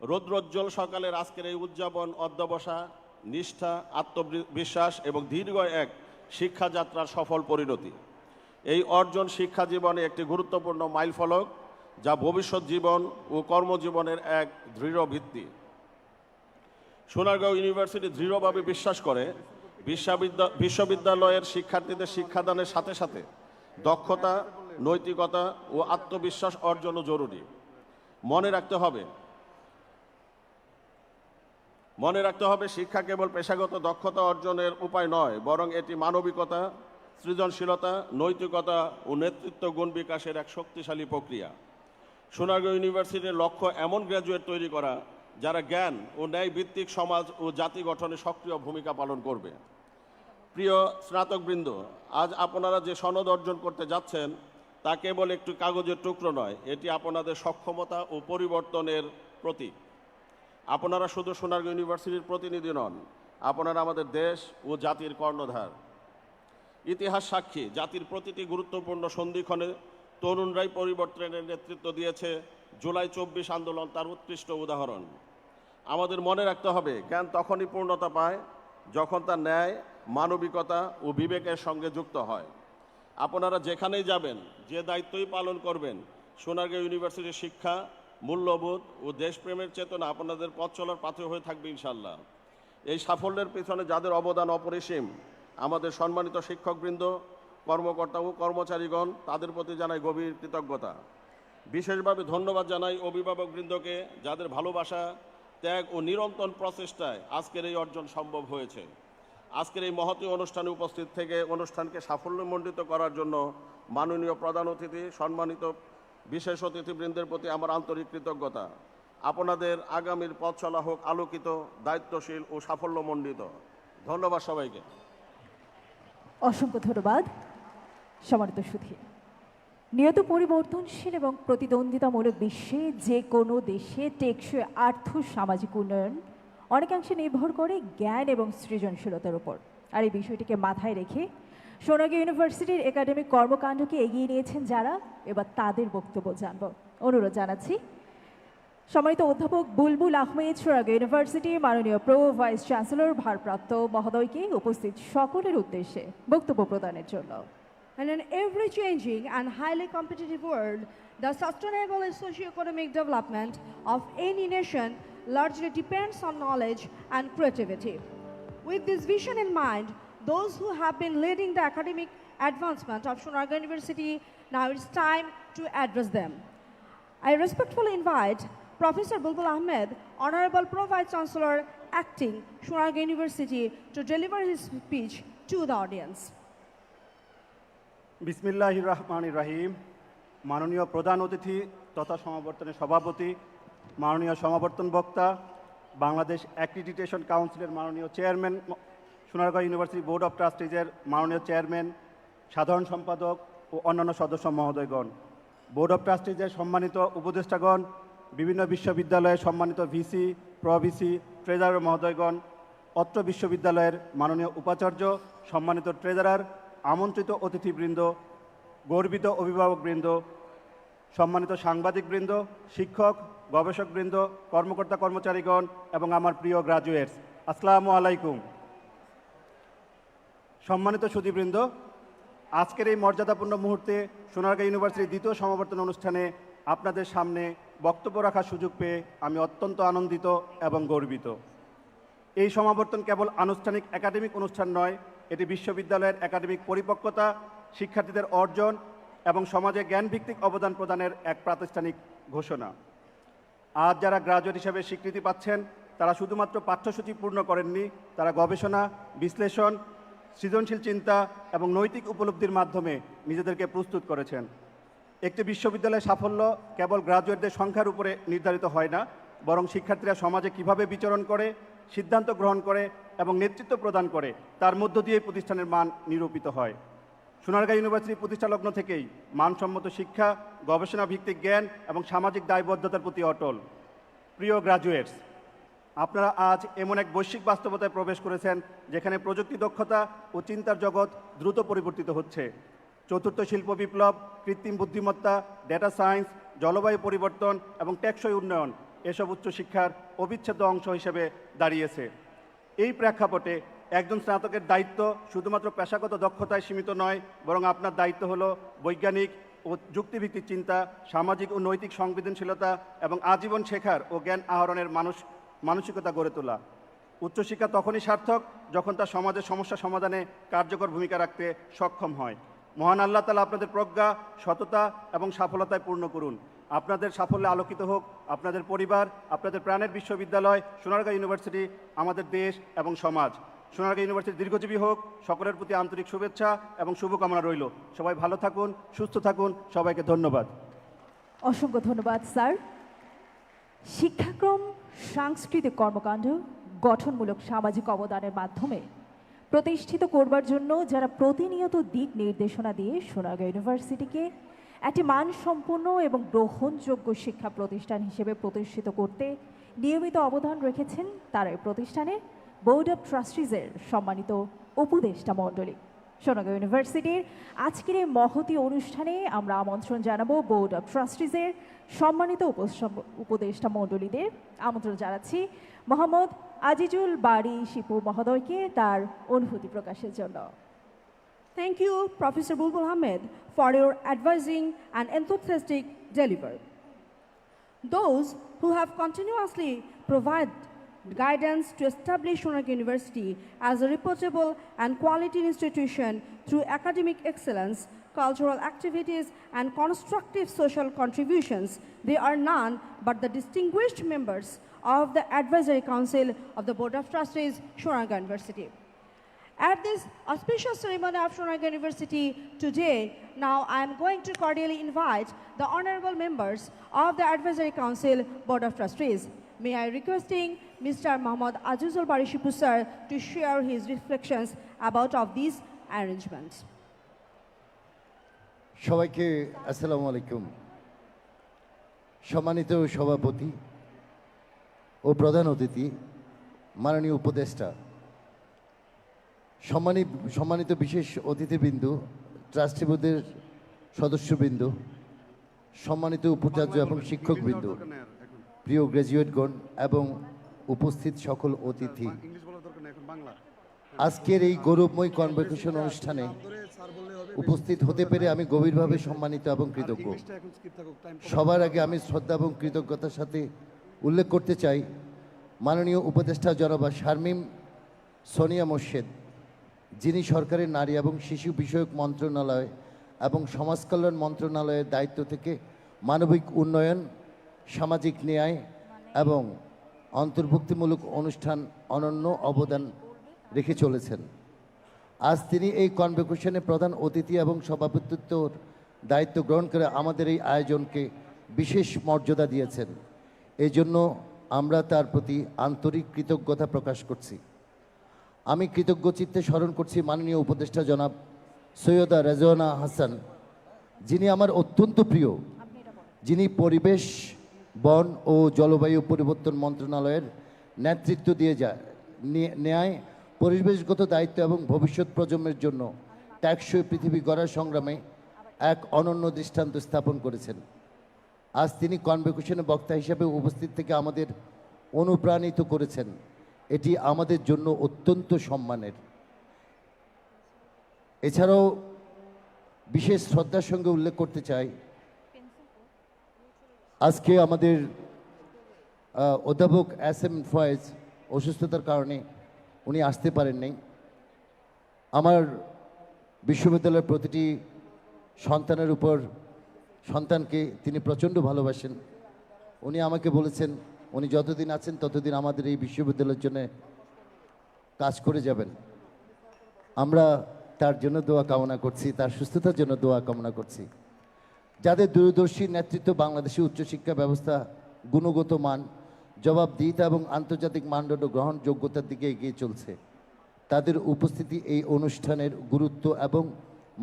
রৌদ্রোজ্জ্বল সকালের আজকের এই উদযাপন অধ্যবসা, নিষ্ঠা, আত্মবিশ্বাস এবং দীর্ঘ এক শিক্ষাযাত্রার সফল পরিণতি। এই অর্জন শিক্ষা জীবনে একটি গুরুত্বপূর্ণ মাইলফলক, যা ভবিষ্যৎ জীবন ও কর্মজীবনের এক দৃঢ় ভিত্তি। সোনারগাঁও ইউনিভার্সিটি দৃঢ়ভাবে বিশ্বাস করে বিশ্ববিদ্যালয়ের শিক্ষার্থীদের শিক্ষাদানের সাথে সাথে দক্ষতা, নৈতিকতা ও আত্মবিশ্বাস অর্জনও জরুরি। মনে রাখতে হবে শিক্ষা কেবল পেশাগত দক্ষতা অর্জনের উপায় নয়, বরং এটি মানবিকতা, সৃজনশীলতা, নৈতিকতা ও নেতৃত্ব গুণ বিকাশের এক শক্তিশালী প্রক্রিয়া। সোনারগাঁও ইউনিভার্সিটির লক্ষ্য এমন গ্র্যাজুয়েট তৈরি করা যারা জ্ঞান ও ন্যায় ভিত্তিক সমাজ ও জাতি গঠনে সক্রিয় ভূমিকা পালন করবে। প্রিয় স্নাতকবৃন্দ, আজ আপনারা যে সনদ অর্জন করতে যাচ্ছেন তা কেবল একটু কাগজের টুকরো নয়, এটি আপনাদের সক্ষমতা ও পরিবর্তনের প্রতীক। আপনারা শুধু সোনারগাঁও ইউনিভার্সিটির প্রতিনিধি নন, আপনারা আমাদের দেশ ও জাতির কর্ণধার। ইতিহাস সাক্ষী, জাতির প্রতিটি গুরুত্বপূর্ণ সন্ধিক্ষণে তরুণরাই পরিবর্তনের নেতৃত্ব দিয়েছে। জুলাই 24 আন্দোলন তার উৎকৃষ্ট উদাহরণ। আমাদের মনে রাখতে হবে, জ্ঞান তখনই পূর্ণতা পায় যখন তা ন্যায়, মানবিকতা ও বিবেকের সঙ্গে যুক্ত হয়। আপনারা যেখানেই যাবেন, যে দায়িত্বই পালন করবেন, সোনারগাঁও ইউনিভার্সিটির শিক্ষা, মূল্যবোধ ও দেশপ্রেমের চেতনা আপনাদের পথ চলার পাথে হয়ে থাকবে ইনশাল্লাহ। এই সাফল্যের পিছনে যাদের অবদান অপরিসীম, আমাদের সম্মানিত শিক্ষকবৃন্দ, কর্মকর্তা ও কর্মচারীগণ, তাদের প্রতি জানাই গভীর কৃতজ্ঞতা। বিশেষভাবে ধন্যবাদ জানাই অভিভাবকবৃন্দকে, যাদের ভালোবাসা, ত্যাগ ও নিরন্তর প্রচেষ্টায় আজকের এই অর্জন সম্ভব হয়েছে। আজকের এই মহতী অনুষ্ঠানে উপস্থিত থেকে অনুষ্ঠানকে সাফল্যমণ্ডিত করার জন্য মাননীয় প্রধান অতিথি, সম্মানিত বিশেষ অতিথিবৃন্দের প্রতি আমার আন্তরিক কৃতজ্ঞতা। আপনাদের আগামীর পথ চলা হোক আলোকিত, দায়িত্বশীল ও সাফল্যমণ্ডিত। ধন্যবাদ সবাইকে। অসংখ্য ধন্যবাদ। সম্মানিত সুধী, নিয়ত পরিবর্তনশীল এবং প্রতিদ্বন্দ্বিতামূলক বিশ্বে যে কোনো দেশে টেকসই আর্থ সামাজিক উন্নয়ন অনেকাংশে নির্ভর করে জ্ঞান এবং সৃজনশীলতার উপর। আর এই বিষয়টিকে মাথায় রেখে সোনারগাঁও ইউনিভার্সিটির একাডেমিক কর্মকাণ্ডকে এগিয়ে নিয়েছেন যারা, এবার তাদের বক্তব্য জানব। অনুরোধ জানাচ্ছি সম্মানিত অধ্যাপক বুলবুল আহমেদ, সোনারগাঁও ইউনিভার্সিটি মাননীয় প্রো ভাইস চ্যান্সেলর ভারপ্রাপ্ত মহোদয়কে উপস্থিত সকলের উদ্দেশ্যে বক্তব্য প্রদানের জন্য। In an ever-changing and highly competitive world, the sustainable and socio-economic development of any nation largely depends on knowledge and creativity. With this vision in mind, those who have been leading the academic advancement of Sonaargaon University, now it's time to address them. I respectfully invite Professor Bulbul Ahmed, Honorable Pro Vice Chancellor, Acting, Sonaargaon University, to deliver his speech to the audience. বিসমিল্লাহির রহমানির রহিম। মাননীয় প্রধান অতিথি তথা সমাবর্তনের সভাপতি, মাননীয় সমাবর্তন বক্তা, বাংলাদেশ অ্যাক্রিডিটেশন কাউন্সিলের মাননীয় chairman, Sonargaon university board of ট্রাস্টিজের মাননীয় চেয়ারম্যান, সাধারণ সম্পাদক ও অন্যান্য সদস্য মহোদয়গণ, বোর্ড অব ট্রাস্টিজের সম্মানিত উপদেষ্টাগণ, বিভিন্ন বিশ্ববিদ্যালয়ের সম্মানিত ভিসি, প্রভিসি, ট্রেজারার মহোদয়গণ, অত্র বিশ্ববিদ্যালয়ের মাননীয় উপাচার্য, সম্মানিত ট্রেজারার, আমন্ত্রিত অতিথিবৃন্দ, গর্বিত অভিভাবকবৃন্দ, সম্মানিত সাংবাদিকবৃন্দ, শিক্ষক, গবেষকবৃন্দ, কর্মকর্তা কর্মচারীগণ এবং আমার প্রিয় গ্রাজুয়েটস, আসসালামু আলাইকুম। সম্মানিত সুধীবৃন্দ, আজকের এই মর্যাদাপূর্ণ মুহূর্তে সোনারগাঁ ইউনিভার্সিটির দ্বিতীয় সমাবর্তন অনুষ্ঠানে আপনাদের সামনে বক্তব্য রাখার সুযোগ পেয়ে আমি অত্যন্ত আনন্দিত এবং গর্বিত। এই সমাবর্তন কেবল আনুষ্ঠানিক একাডেমিক অনুষ্ঠান নয়, এটি বিশ্ববিদ্যালয়ের একাডেমিক পরিপক্কতা, শিক্ষার্থীদের অর্জন এবং সমাজে জ্ঞানভিত্তিক অবদান প্রদানের এক প্রাতিষ্ঠানিক ঘোষণা। আজ যারা গ্রাজুয়েট হিসেবে স্বীকৃতি পাচ্ছেন, তারা শুধুমাত্র পাঠ্যসূচি পূর্ণ করেননি, তারা গবেষণা, বিশ্লেষণ, সৃজনশীল চিন্তা এবং নৈতিক উপলব্ধির মাধ্যমে নিজেদেরকে প্রস্তুত করেছেন। একটি বিশ্ববিদ্যালয়ের সাফল্য কেবল গ্রাজুয়েটদের সংখ্যার উপরে নির্ধারিত হয় না, বরং শিক্ষার্থীরা সমাজে কিভাবে বিচরণ করে, সিদ্ধান্ত গ্রহণ করে এবং নেতৃত্ব প্রদান করে, তার মধ্য দিয়ে প্রতিষ্ঠানের মান নিরূপিত হয়। সোনারগাঁ ইউনিভার্সিটি প্রতিষ্ঠালগ্ন থেকেই মানসম্মত শিক্ষা, গবেষণা ভিত্তিক জ্ঞান এবং সামাজিক দায়বদ্ধতার প্রতি অটল। প্রিয় গ্রাজুয়েটস, আপনারা আজ এমন এক বৈশ্বিক বাস্তবতায় প্রবেশ করেছেন যেখানে প্রযুক্তি দক্ষতা ও চিন্তার জগৎ দ্রুত পরিবর্তিত হচ্ছে। চতুর্থ শিল্প বিপ্লব, কৃত্রিম বুদ্ধিমত্তা, ডেটা সায়েন্স, জলবায়ু পরিবর্তন এবং টেকসই উন্নয়ন এসব উচ্চশিক্ষার অবিচ্ছেদ্য অংশ হিসেবে দাঁড়িয়েছে। এই প্রেক্ষাপটে একজন স্নাতকের দায়িত্ব শুধুমাত্র পেশাগত দক্ষতায় সীমিত নয়, বরং আপনার দায়িত্ব হলো বৈজ্ঞানিক ও যুক্তিভিত্তিক চিন্তা, সামাজিক ও নৈতিক সংবেদনশীলতা এবং আজীবন শেখার ও জ্ঞান আহরণের মানসিকতা গড়ে তোলা। উচ্চশিক্ষা তখনই সার্থক যখন তা সমাজের সমস্যা সমাধানে কার্যকর ভূমিকা রাখতে সক্ষম হয়। মহান আল্লাহ তাআলা আপনাদের প্রজ্ঞা, সততা এবং সফলতায় পূর্ণ করুন। আপনাদের সাফল্যে আলোকিত হোক আপনাদের পরিবার, আপনাদের প্রাণের বিশ্ববিদ্যালয় সোনারগাঁ ইউনিভার্সিটি, আমাদের দেশ এবং সমাজ। সোনারগাঁ ইউনিভার্সিটি দীর্ঘজীবী হোক। সকলের প্রতি আন্তরিক শুভেচ্ছা এবং শুভকামনা রইল। সবাই ভালো থাকুন, সুস্থ থাকুন। সবাইকে ধন্যবাদ। অসংখ্য ধন্যবাদ স্যার। শিক্ষাক্রম, সাংস্কৃতিক কর্মকাণ্ড, গঠনমূলক সামাজিক অবদানের মাধ্যমে প্রতিষ্ঠিত করবার জন্য যারা প্রতিনিয়ত দিক নির্দেশনা দিয়ে সোনারগাঁ ইউনিভার্সিটিকে একটি মানসম্পন্ন এবং গ্রহণযোগ্য শিক্ষা প্রতিষ্ঠান হিসেবে প্রতিষ্ঠিত করতে নিয়মিত অবদান রেখেছেন, তারা এই প্রতিষ্ঠানের বোর্ড অব ট্রাস্টিজের সম্মানিত উপদেষ্টা মণ্ডলী। সোনারগাঁ ইউনিভার্সিটির আজকের এই মহতী অনুষ্ঠানে আমরা আমন্ত্রণ জানাবো বোর্ড অব ট্রাস্টিজের সম্মানিত উপদেষ্টা মণ্ডলীদের। আমন্ত্রণ জানাচ্ছি মোহাম্মদ আজিজুল বারী শিপু মহোদয়কে তার অনুভূতি প্রকাশের জন্য। Thank you, Professor Bulbul Ahmed, for your advising and enthusiastic delivery. Those who have continuously provided guidance to establish Sonairgah University as a reputable and quality institution through academic excellence, cultural activities, and constructive social contributions, they are none but the distinguished members of the Advisory Council of the Board of Trustees, Sonairgah University. At this auspicious ceremony of Sonairgah University today, now I am going to cordially invite the honorable members of the Advisory Council, Board of Trustees. May I requesting Mr. Mohammad Azizul Bari Shipu sir to share his reflections about of these arrangements. সবাইকে আসসালামু আলাইকুম। সম্মানিত সভাপতি ও প্রধান অতিথি, মাননীয় উপদেষ্টা, সম্মানিত বিশেষ অতিথিবৃন্দ, ট্রাস্টি বোর্ডের সদস্যবৃন্দ, সম্মানিত উপাচার্য এবং শিক্ষকবৃন্দ, প্রিয় গ্র্যাজুয়েটগণ এবং উপস্থিত সকল অতিথি, আজকের এই গৌরবময় কনভোকেশন অনুষ্ঠানে উপস্থিত হতে পেরে আমি গভীরভাবে সম্মানিত এবং কৃতজ্ঞ। সবার আগে আমি শ্রদ্ধা এবং কৃতজ্ঞতার সাথে উল্লেখ করতে চাই মাননীয় উপদেষ্টা জনাবা শারমিন সোনিয়া মোর্শেদ, যিনি সরকারের নারী এবং শিশু বিষয়ক মন্ত্রণালয় এবং সমাজ কল্যাণ মন্ত্রণালয়ের দায়িত্ব থেকে মানবিক উন্নয়ন, সামাজিক ন্যায় এবং অন্তর্ভুক্তিমূলক অনুষ্ঠান অনন্য অবদান রেখে চলেছেন। আজ তিনি এই কনভোকেশনে প্রধান অতিথি এবং সভাপতিত্বর দায়িত্ব গ্রহণ করে আমাদের এই আয়োজনকে বিশেষ মর্যাদা দিয়েছেন। এই জন্য আমরা তার প্রতি আন্তরিক কৃতজ্ঞতা প্রকাশ করছি। আমি কৃতজ্ঞ চিত্তে স্মরণ করছি মাননীয় উপদেষ্টা জনাব সৈয়দা রেজওয়ানা হাসান, যিনি আমার অত্যন্ত প্রিয়, যিনি পরিবেশ, বন ও জলবায়ু পরিবর্তন মন্ত্রণালয়ের নেতৃত্ব দিয়ে ন্যায় পরিবেশগত দায়িত্ব এবং ভবিষ্যৎ প্রজন্মের জন্য টেকসই পৃথিবী গড়ার সংগ্রামে এক অনন্য দৃষ্টান্ত স্থাপন করেছেন। আজ তিনি কনভোকেশনে বক্তা হিসেবে উপস্থিত থেকে আমাদের অনুপ্রাণিত করেছেন। এটি আমাদের জন্য অত্যন্ত সম্মানের। এছাড়াও বিশেষ শ্রদ্ধার সঙ্গে উল্লেখ করতে চাই, আজকে আমাদের অধ্যাপক এস এম ফয়েজ অসুস্থতার কারণে উনি আসতে পারেননি। আমার বিশ্ববিদ্যালয়ের প্রতিটি সন্তানের উপর সন্তানকে তিনি প্রচণ্ড ভালোবাসেন। উনি আমাকে বলেছেন উনি যতদিন আছেন ততদিন আমাদের এই বিশ্ববিদ্যালয়ের জন্য কাজ করে যাবেন। আমরা তার জন্য দোয়া কামনা করছি, তার সুস্থতার জন্য দোয়া কামনা করছি। যাদের দূরদর্শী নেতৃত্ব বাংলাদেশি উচ্চশিক্ষা ব্যবস্থা গুণগত মান, জবাবদিহিতা এবং আন্তর্জাতিক মানদণ্ড গ্রহণযোগ্যতার দিকে এগিয়ে চলছে, তাদের উপস্থিতি এই অনুষ্ঠানের গুরুত্ব এবং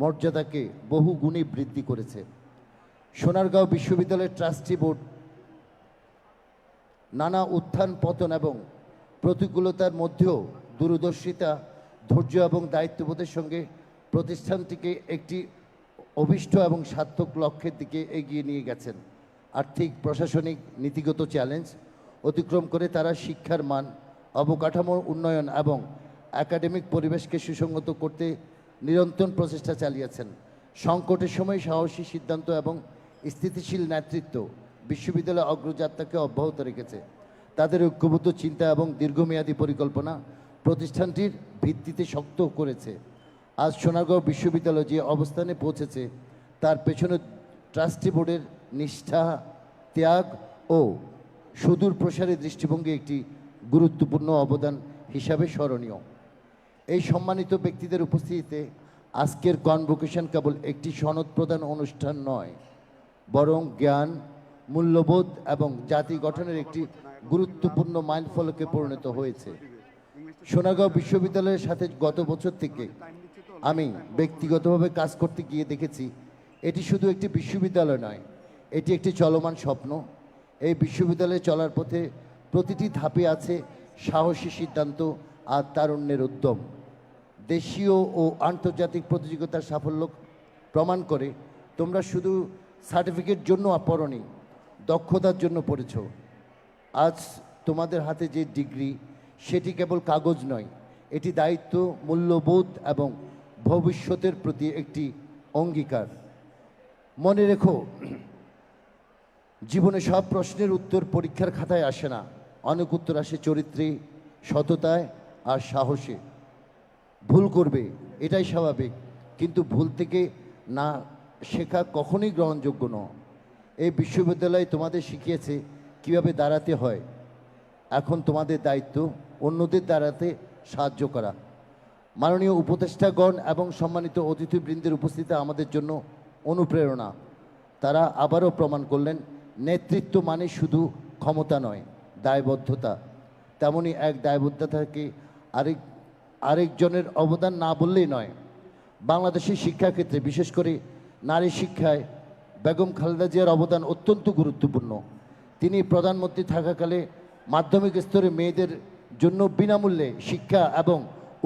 মর্যাদাকে বহু গুণে বৃদ্ধি করেছে। সোনারগাঁও বিশ্ববিদ্যালয়ের ট্রাস্টি বোর্ড নানা উত্থান পতন এবং প্রতিকূলতার মধ্যেও দূরদর্শিতা, ধৈর্য এবং দায়িত্ববোধের সঙ্গে প্রতিষ্ঠানটিকে একটি অভীষ্ট এবং সার্থক লক্ষ্যের দিকে এগিয়ে নিয়ে গেছেন। আর্থিক, প্রশাসনিক, নীতিগত চ্যালেঞ্জ অতিক্রম করে তারা শিক্ষার মান, অবকাঠামোর উন্নয়ন এবং একাডেমিক পরিবেশকে সুসংহত করতে নিরন্তর প্রচেষ্টা চালিয়েছেন। সংকটের সময় সাহসী সিদ্ধান্ত এবং স্থিতিশীল নেতৃত্ব বিশ্ববিদ্যালয়ের অগ্রযাত্রাকে অব্যাহত রেখেছে। তাদের ঐক্যবদ্ধ চিন্তা এবং দীর্ঘমেয়াদী পরিকল্পনা প্রতিষ্ঠানটির ভিত্তিতে শক্ত করেছে। আজ সোনারগাঁও বিশ্ববিদ্যালয় যে অবস্থানে পৌঁছেছে তার পেছনে ট্রাস্টি বোর্ডের নিষ্ঠা, ত্যাগ ও সুদূর প্রসারী দৃষ্টিভঙ্গি একটি গুরুত্বপূর্ণ অবদান হিসাবে স্মরণীয়। এই সম্মানিত ব্যক্তিদের উপস্থিতিতে আজকের কনভোকেশন কেবল একটি সনদ প্রদান অনুষ্ঠান নয়, বরং জ্ঞান, মূল্যবোধ এবং জাতি গঠনের একটি গুরুত্বপূর্ণ মাইলফলকে পরিণত হয়েছে। সোনারগাঁও বিশ্ববিদ্যালয়ের সাথে গত বছর থেকে আমি ব্যক্তিগতভাবে কাজ করতে গিয়ে দেখেছি এটি শুধু একটি বিশ্ববিদ্যালয় নয়, এটি একটি চলমান স্বপ্ন। এই বিশ্ববিদ্যালয়ে চলার পথে প্রতিটি ধাপে আছে সাহসী সিদ্ধান্ত আর তারুণ্যের উদ্যম। দেশীয় ও আন্তর্জাতিক প্রতিযোগিতার সাফল্য প্রমাণ করে তোমরা শুধু সার্টিফিকেট জন্য পড়নি, দক্ষতার জন্য পড়েছ। আজ তোমাদের হাতে যে ডিগ্রি সেটি কেবল কাগজ নয়, এটি দায়িত্ব, মূল্যবোধ এবং ভবিষ্যতের প্রতি একটি অঙ্গীকার। মনে রেখো, জীবনে সব প্রশ্নের উত্তর পরীক্ষার খাতায় আসে না, অনেক উত্তর আসে চরিত্রে, সততায় আর সাহসে। ভুল করবে, এটাই স্বাভাবিক, কিন্তু ভুল থেকে না শেখা কখনোই গ্রহণযোগ্য নয়। এই বিশ্ববিদ্যালয় তোমাদের শিখিয়েছে কিভাবে দাঁড়াতে হয়। এখন তোমাদের দায়িত্ব অন্যদের দাঁড়াতে সাহায্য করা। মাননীয় উপদেষ্টাগণ এবং সম্মানিত অতিথিবৃন্দের উপস্থিতি আমাদের জন্য অনুপ্রেরণা। তারা আবারও প্রমাণ করলেন নেতৃত্ব মানে শুধু ক্ষমতা নয়, দায়বদ্ধতা। তেমনই এক দায়বদ্ধতাকে আরেকজনের অবদান না বললেই নয়। বাংলাদেশের শিক্ষাক্ষেত্রে বিশেষ করে নারী শিক্ষায় বেগম খালেদা জিয়ার অবদান অত্যন্ত গুরুত্বপূর্ণ। তিনি প্রধানমন্ত্রী থাকাকালে মাধ্যমিক স্তরে মেয়েদের জন্য বিনামূল্যে শিক্ষা এবং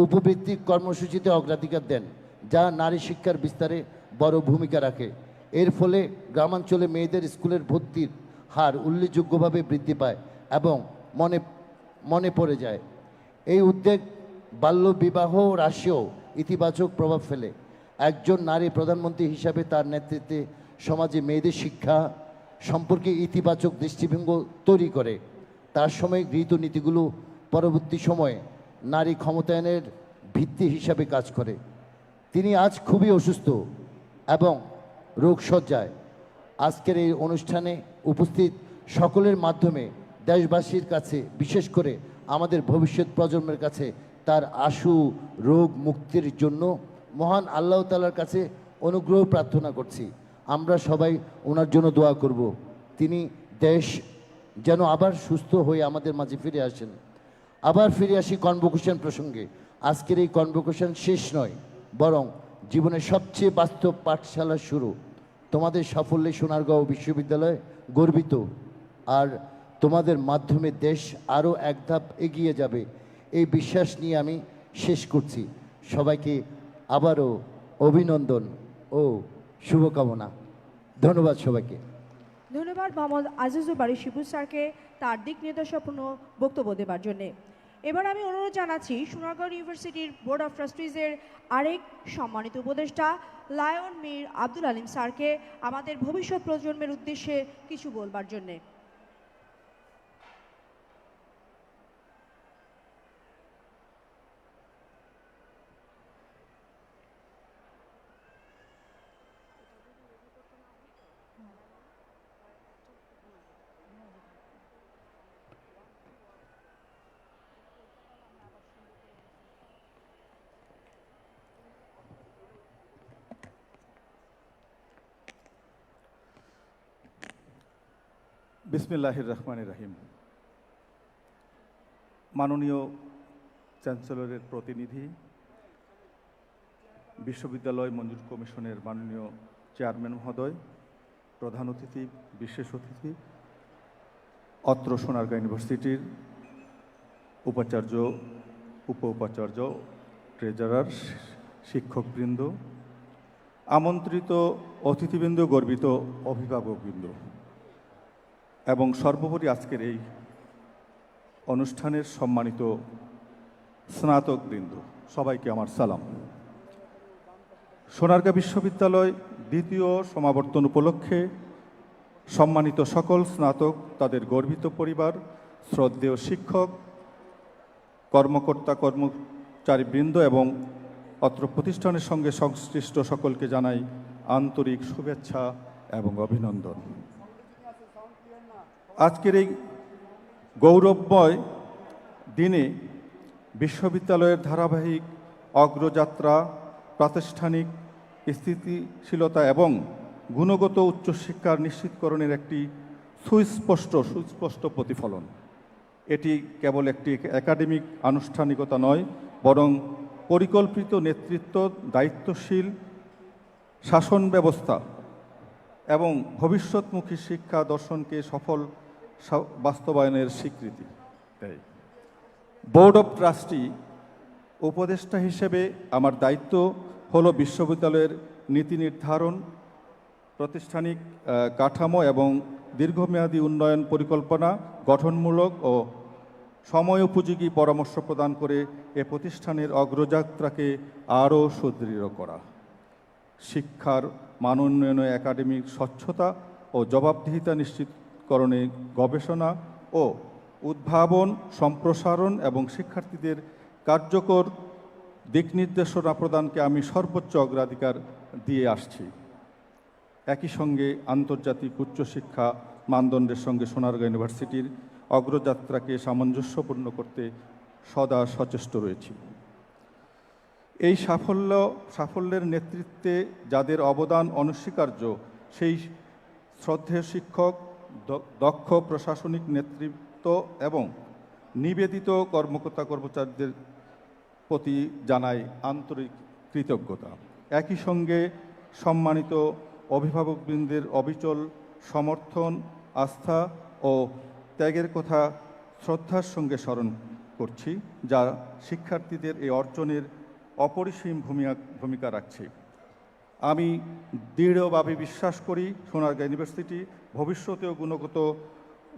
উপবৃত্তিক কর্মসূচিতে অগ্রাধিকার দেন, যা নারী শিক্ষার বিস্তারে বড় ভূমিকা রাখে। এর ফলে গ্রামাঞ্চলে মেয়েদের স্কুলের ভর্তির হার উল্লেখযোগ্যভাবে বৃদ্ধি পায় এবং মনে পড়ে যায়। এই উদ্যোগ বাল্যবিবাহ হ্রাসেও ইতিবাচক প্রভাব ফেলে। একজন নারী প্রধানমন্ত্রী হিসাবে তার নেতৃত্বে সমাজে মেয়েদের শিক্ষা সম্পর্কে ইতিবাচক দৃষ্টিভঙ্গি তৈরি করে। তার সময় গৃহীত নীতিগুলো পরবর্তী সময়ে নারী ক্ষমতায়নের ভিত্তি হিসাবে কাজ করে। তিনি আজ খুবই অসুস্থ এবং রোগশয্যায়। আজকের এই অনুষ্ঠানে উপস্থিত সকলের মাধ্যমে দেশবাসীর কাছে, বিশেষ করে আমাদের ভবিষ্যৎ প্রজন্মের কাছে তার আশু রোগ মুক্তির জন্য মহান আল্লাহ তাআলার কাছে অনুগ্রহ প্রার্থনা করছি। আমরা সবাই ওনার জন্য দোয়া করব, তিনি দেশ যেন আবার সুস্থ হয়ে আমাদের মাঝে ফিরে আসেন। আবার ফিরে আসি কনভোকেশন প্রসঙ্গে। আজকের এই কনভোকেশন শেষ নয়, বরং জীবনের সবচেয়ে বাস্তব পাঠশালা শুরু। তোমাদের সাফল্যে সোনারগাঁও বিশ্ববিদ্যালয় গর্বিত, আর তোমাদের মাধ্যমে দেশ আরও এক ধাপ এগিয়ে যাবে। এই বিশ্বাস নিয়ে আমি শেষ করছি। সবাইকে আবারও অভিনন্দন ও শুভকামনা। ধন্যবাদ সবাইকে। ধন্যবাদ মোহাম্মদ আজিজুল বারী শিবু স্যারকে তার দিক নির্দেশপূর্ণ বক্তব্য দেবার জন্যে। এবার আমি অনুরোধ জানাচ্ছি সোনারগাঁও ইউনিভার্সিটির বোর্ড অফ ট্রাস্টিজের আরেক সম্মানিত উপদেষ্টা লায়ন মীর আব্দুল আলিম স্যারকে আমাদের ভবিষ্যৎ প্রজন্মের উদ্দেশ্যে কিছু বলবার জন্যে। বিসমিল্লাহির রহমানির রহিম। মাননীয় চ্যান্সেলরের প্রতিনিধি, বিশ্ববিদ্যালয় মঞ্জুর কমিশনের মাননীয় চেয়ারম্যান মহোদয়, প্রধান অতিথি, বিশেষ অতিথি, অত্র সোনারগাঁও ইউনিভার্সিটির উপাচার্য, উপ উপাচার্য, ট্রেজারার, শিক্ষকবৃন্দ, আমন্ত্রিত অতিথিবৃন্দ, গর্বিত অভিভাবকবৃন্দ এবং সর্বোপরি আজকের এই অনুষ্ঠানের সম্মানিত স্নাতকবৃন্দ, সবাইকে আমার সালাম। সোনারগাঁও বিশ্ববিদ্যালয় দ্বিতীয় সমাবর্তন উপলক্ষে সম্মানিত সকল স্নাতক, তাদের গর্বিত পরিবার, শ্রদ্ধেয় শিক্ষক, কর্মকর্তা, কর্মচারীবৃন্দ এবং অত্র প্রতিষ্ঠানের সঙ্গে সংশ্লিষ্ট সকলকে জানাই আন্তরিক শুভেচ্ছা এবং অভিনন্দন। আজকের এই গৌরবময় দিনে বিশ্ববিদ্যালয়ের ধারাবাহিক অগ্রযাত্রা, প্রাতিষ্ঠানিক স্থিতিশীলতা এবং গুণগত উচ্চশিক্ষার নিশ্চিতকরণের একটি সুস্পষ্ট প্রতিফলন। এটি কেবল একটি একাডেমিক আনুষ্ঠানিকতা নয়, বরং পরিকল্পিত নেতৃত্ব, দায়িত্বশীল শাসন ব্যবস্থা এবং ভবিষ্যৎমুখী শিক্ষা দর্শনকে সফল বাস্তবায়নের স্বীকৃতি দেয়। বোর্ড অফ ট্রাস্টি উপদেষ্টা হিসেবে আমার দায়িত্ব হলো বিশ্ববিদ্যালয়ের নীতি নির্ধারণ, প্রাতিষ্ঠানিক কাঠামো এবং দীর্ঘমেয়াদী উন্নয়ন পরিকল্পনা গঠনমূলক ও সময়োপযোগী পরামর্শ প্রদান করে এ প্রতিষ্ঠানের অগ্রযাত্রাকে আরও সুদৃঢ় করা, শিক্ষার মান উন্নয়নে একাডেমিক স্বচ্ছতা ও জবাবদিহিতা নিশ্চিতকরণে গবেষণা ও উদ্ভাবন সম্প্রসারণ এবং শিক্ষার্থীদের কার্যকর দিক নির্দেশনা প্রদানকে আমি সর্বোচ্চ অগ্রাধিকার দিয়ে আসছি। একই সঙ্গে আন্তর্জাতিক উচ্চশিক্ষা মানদণ্ডের সঙ্গে সোনারগাঁও ইউনিভার্সিটির অগ্রযাত্রাকে সামঞ্জস্যপূর্ণ করতে সদা সচেষ্ট রয়েছি। এই সাফল্যের নেতৃত্বে যাদের অবদান অনস্বীকার্য, সেই শ্রদ্ধেয় শিক্ষক, দক্ষ প্রশাসনিক নেতৃত্ব এবং নিবেদিত কর্মকর্তা কর্মচারীদের প্রতি জানাই আন্তরিক কৃতজ্ঞতা। একই সঙ্গে সম্মানিত অভিভাবকবৃন্দের অবিচল সমর্থন, আস্থা ও ত্যাগের কথা শ্রদ্ধার সঙ্গে স্মরণ করছি, যা শিক্ষার্থীদের এই অর্জনের অপরিসীম ভূমিকা রাখছে। আমি দৃঢ়ভাবে বিশ্বাস করি সোনারগাঁও ইউনিভার্সিটি ভবিষ্যতেও গুণগত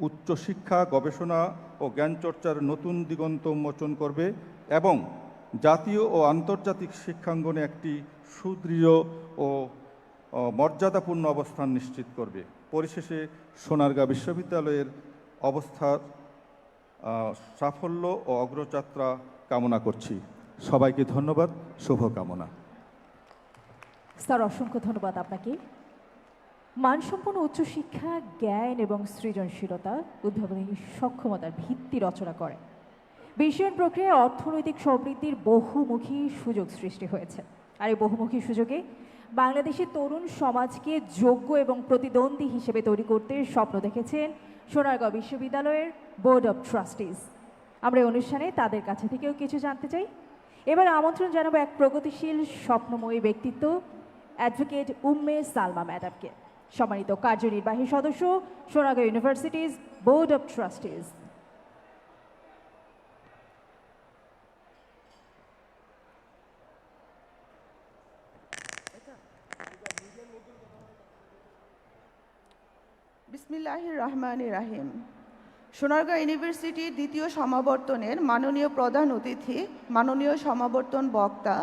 উচ্চশিক্ষা, গবেষণা ও জ্ঞানচর্চার নতুন দিগন্ত উন্মোচন করবে এবং জাতীয় ও আন্তর্জাতিক শিক্ষাঙ্গনে একটি সুদৃঢ় ও মর্যাদাপূর্ণ অবস্থান নিশ্চিত করবে। পরিশেষে সোনারগাঁও বিশ্ববিদ্যালয়ের অবস্থার সাফল্য ও অগ্রযাত্রা কামনা করছি। সবাইকে ধন্যবাদ, শুভকামনা। স্যার, অসংখ্য ধন্যবাদ আপনাকে। মানসম্পন্ন উচ্চশিক্ষা জ্ঞান এবং সৃজনশীলতা, উদ্ভাবনী সক্ষমতার ভিত্তি রচনা করে বিশ্বায়ন প্রক্রিয়ায় অর্থনৈতিক সমৃদ্ধির বহুমুখী সুযোগ সৃষ্টি হয়েছে। আর এই বহুমুখী সুযোগে বাংলাদেশের তরুণ সমাজকে যোগ্য এবং প্রতিদ্বন্দ্বী হিসেবে তৈরি করতে স্বপ্ন দেখেছেন সোনারগাঁও বিশ্ববিদ্যালয়ের বোর্ড অব ট্রাস্টিজ। আমরা এই অনুষ্ঠানে তাদের কাছে থেকেও কিছু জানতে চাই। এবার আমন্ত্রণ জানাবো এক প্রগতিশীল স্বপ্নময়ী ব্যক্তিত্ব, অ্যাডভোকেট উম্মে সালমা ম্যাডামকে, সম্মানিত কার্যনির্বাহী সদস্য, Sonargaon universities board of trustees. বিসমিল্লাহির রহমানির রাহিম। সোনারগাঁও ইউনিভার্সিটির দ্বিতীয় সমাবর্তনের মাননীয় প্রধান অতিথি, মাননীয় সমাবর্তন বক্তা,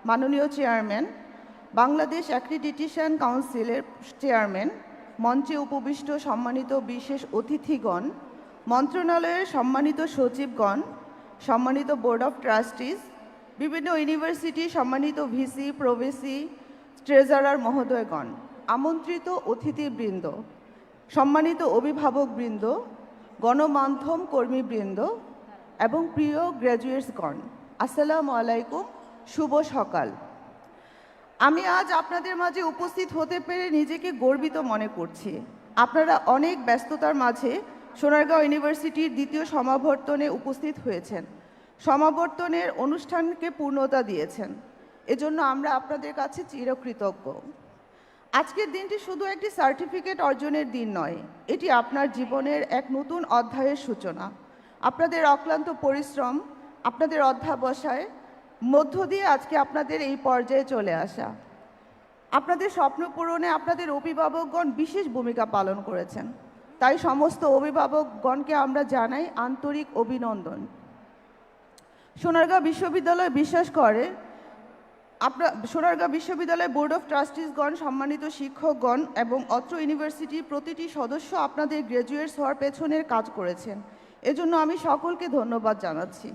মাননীয় চেয়ারম্যান, বাংলাদেশ অ্যাক্রিডিটেশন কাউন্সিলের চেয়ারম্যান, মঞ্চে উপবিষ্ট সম্মানিত বিশেষ অতিথিগণ, মন্ত্রণালয়ের সম্মানিত সচিবগণ, সম্মানিত বোর্ড অফ ট্রাস্টিজ, বিভিন্ন ইউনিভার্সিটি সম্মানিত ভিসি, প্রভিসি, ট্রেজারার মহোদয়গণ, আমন্ত্রিত অতিথিবৃন্দ, সম্মানিত অভিভাবকবৃন্দ, গণমাধ্যম কর্মীবৃন্দ এবং প্রিয় গ্র্যাজুয়েটসগণ, আসসালামু আলাইকুম, শুভ সকাল। আমি আজ আপনাদের মাঝে উপস্থিত হতে পেরে নিজেকে গর্বিত মনে করছি। আপনারা অনেক ব্যস্ততার মাঝে সোনারগাঁও ইউনিভার্সিটির দ্বিতীয় সমাবর্তনে উপস্থিত হয়েছেন, সমাবর্তনের অনুষ্ঠানকে পূর্ণতা দিয়েছেন। এজন্য আমরা আপনাদের কাছে চিরকৃতজ্ঞ। আজকের দিনটি শুধু একটি সার্টিফিকেট অর্জনের দিন নয়, এটি আপনার জীবনের এক নতুন অধ্যায়ের সূচনা। আপনাদের অক্লান্ত পরিশ্রম, আপনাদের অধ্যবসায় মধ্য দিয়ে আজকে আপনাদের এই পর্যায়ে চলে আসা। আপনাদের স্বপ্ন পূরণে আপনাদের অভিভাবকগণ বিশেষ ভূমিকা পালন করেছেন, তাই সমস্ত অভিভাবকগণকে আমরা জানাই আন্তরিক অভিনন্দন। সোনারগাঁও বিশ্ববিদ্যালয় বিশ্বাস করে সোনারগাঁও বিশ্ববিদ্যালয় বোর্ড অফ ট্রাস্টিজগণ, সম্মানিত শিক্ষকগণ এবং অত্র ইউনিভার্সিটির প্রতিটি সদস্য আপনাদের গ্র্যাজুয়েটস হওয়ার পেছনের কাজ করেছেন। এজন্য আমি সকলকে ধন্যবাদ জানাচ্ছি।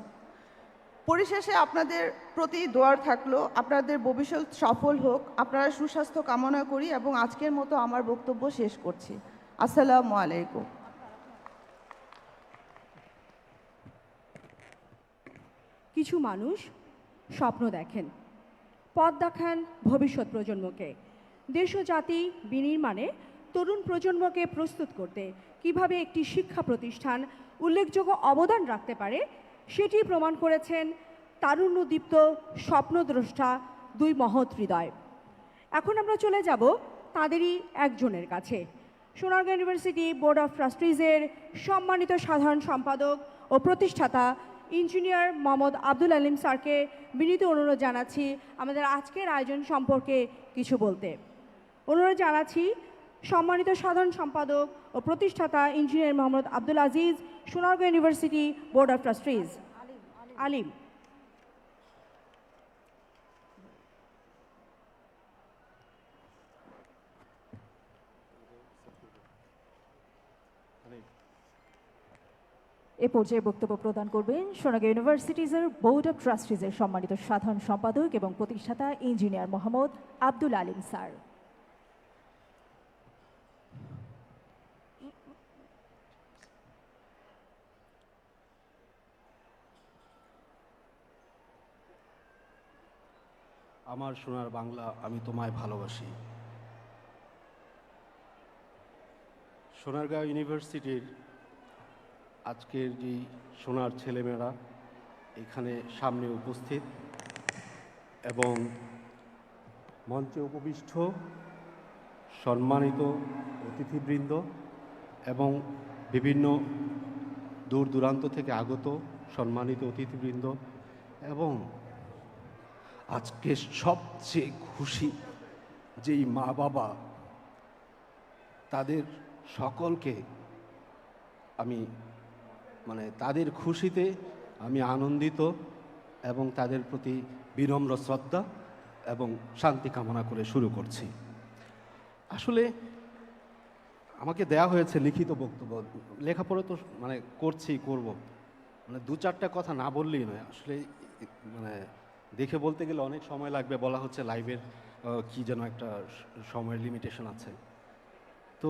পরিশেষে আপনাদের প্রতি দোয়ার থাকলো, আপনাদের ভবিষ্যৎ সফল হোক, আপনারা সুস্বাস্থ্য কামনা করি এবং আজকের মতো আমার বক্তব্য শেষ করছি। আসসালামু আলাইকুম। কিছু মানুষ স্বপ্ন দেখেন, পথ দেখান ভবিষ্যৎ প্রজন্মকে। দেশ ও জাতি বিনির্মাণে তরুণ প্রজন্মকে প্রস্তুত করতে কিভাবে একটি শিক্ষা প্রতিষ্ঠান উল্লেখযোগ্য অবদান রাখতে পারে সেটি প্রমাণ করেছেন তারুণ্যদীপ্ত স্বপ্নদ্রষ্টা দুই মহৎ হৃদয়। এখন আমরা চলে যাব তাদেরই একজনের কাছে। সোনারগাঁও ইউনিভার্সিটি বোর্ড অফ ট্রাস্টিজের সম্মানিত সাধারণ সম্পাদক ও প্রতিষ্ঠাতা ইঞ্জিনিয়ার মোহাম্মদ আব্দুল আলিম স্যারকে বিনীত অনুরোধ জানাচ্ছি আমাদের আজকের আয়োজন সম্পর্কে কিছু বলতে। অনুরোধ জানাচ্ছি সম্মানিত সাধারণ সম্পাদক ও প্রতিষ্ঠাতা engineer Mohammad Abdul Aziz, Sonargaon university board of trustees. Alim. এ পর্যায়ে বক্তব্য প্রদান করবেন সোনারগাঁও ইউনিভার্সিটিজের বোর্ড অফ ট্রাস্টিজের সম্মানিত সাধারণ সম্পাদক এবং প্রতিষ্ঠাতা ইঞ্জিনিয়ার মোহাম্মদ আব্দুল আলিম স্যার। আমার সোনার বাংলা, আমি তোমায় ভালোবাসি। সোনারগাঁও ইউনিভার্সিটির আজকের যে সোনার ছেলেমেয়েরা এখানে সামনে উপস্থিত এবং মঞ্চে উপবিষ্ট সম্মানিত অতিথিবৃন্দ এবং বিভিন্ন দূর দূরান্ত থেকে আগত সম্মানিত অতিথিবৃন্দ এবং আজকে সবচেয়ে খুশি যেই মা বাবা, তাদের সকলকে আমি তাদের খুশিতে আমি আনন্দিত এবং তাদের প্রতি বিনম্র শ্রদ্ধা এবং শান্তি কামনা করে শুরু করছি। আসলে আমাকে দেয়া হয়েছে লিখিত বক্তব্য, লেখাপড়া তো করব, দু চারটা কথা না বললেই নয়। আসলে দেখে বলতে গেলে অনেক সময় লাগবে, বলা হচ্ছে লাইভের কি যেন একটা সময়ের লিমিটেশন আছে। তো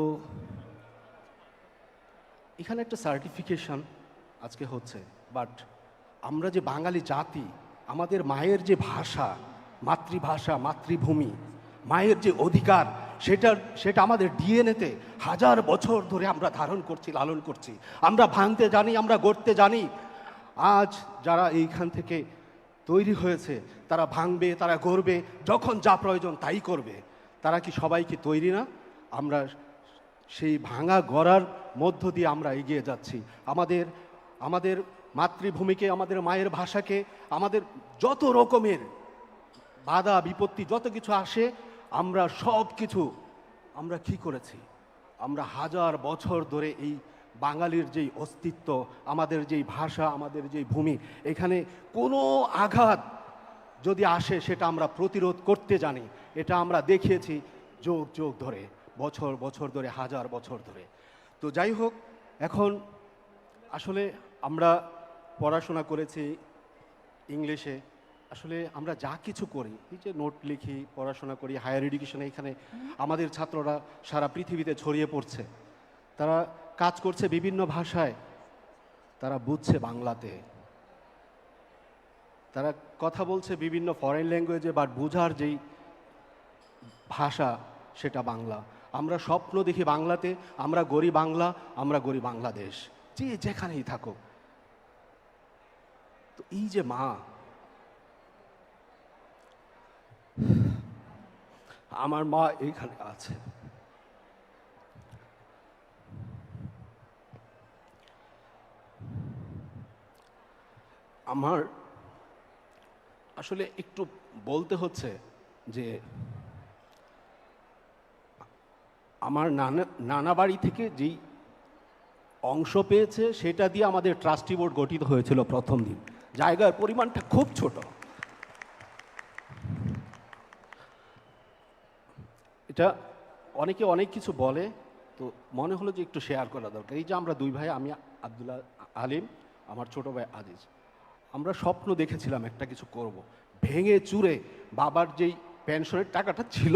এখানে একটা সার্টিফিকেশন আজকে হচ্ছে, বাট আমরা যে বাঙালি জাতি, আমাদের মায়ের যে ভাষা, মাতৃভাষা, মাতৃভূমি, মায়ের যে অধিকার, সেটা আমাদের ডিএনএতে হাজার বছর ধরে আমরা ধারণ করছি, লালন করছি। আমরা ভাঙতে জানি, আমরা গড়তে জানি। আজ যারা এইখান থেকে তৈরি হয়েছে তারা ভাঙবে, তারা গড়বে, যখন যা প্রয়োজন তাই করবে। তারা কি সবাই কি তৈরি না? আমরা সেই ভাঙা গড়ার মধ্য দিয়ে আমরা এগিয়ে যাচ্ছি। আমাদের মাতৃভূমিকে, আমাদের মায়ের ভাষাকে, আমাদের যত রকমের বাধা বিপত্তি যত কিছু আসে, আমরা সব কিছু আমরা কি করেছি? আমরা হাজার বছর ধরে এই বাঙালির যেই অস্তিত্ব, আমাদের যেই ভাষা, আমাদের যেই ভূমি, এখানে কোনো আঘাত যদি আসে সেটা আমরা প্রতিরোধ করতে জানি। এটা আমরা দেখিয়েছি যুগ যুগ ধরে, বছর বছর ধরে, হাজার বছর ধরে। তো যাই হোক, এখন আসলে আমরা পড়াশোনা করেছি ইংলিশে। আসলে আমরা যা কিছু করি, এই যে নোট লিখি, পড়াশোনা করি, হায়ার এডুকেশনে, এখানে আমাদের ছাত্ররা সারা পৃথিবীতে ছড়িয়ে পড়ছে। তারা কাজ করছে বিভিন্ন ভাষায়, তারা বুঝছে বাংলাতে, তারা কথা বলছে বিভিন্ন ফরেন ল্যাঙ্গুয়েজে, বাট বোঝার যেই ভাষা সেটা বাংলা। আমরা স্বপ্ন দেখি বাংলাতে, আমরা গড়ি বাংলা, আমরা গড়ি বাংলাদেশ, যে যেখানেই থাকুক। তো এই যে মা, আমার মা এইখানে আছে। আমার আসলে একটু বলতে হচ্ছে যে আমার নানা বাড়ি থেকে যেই অংশ পেয়েছে সেটা দিয়ে আমাদের ট্রাস্টি বোর্ড গঠিত হয়েছিল প্রথম দিন। জায়গার পরিমাণটা খুব ছোট। এটা অনেকে অনেক কিছু বলে, তো মনে হলো যে একটু শেয়ার করা দরকার। এই যে আমরা দুই ভাই, আমি আব্দুল আলিম, আমার ছোট ভাই আজিজ, আমরা স্বপ্ন দেখেছিলাম একটা কিছু করব। ভেঙে চুরে বাবার যেই পেনশনের টাকাটা ছিল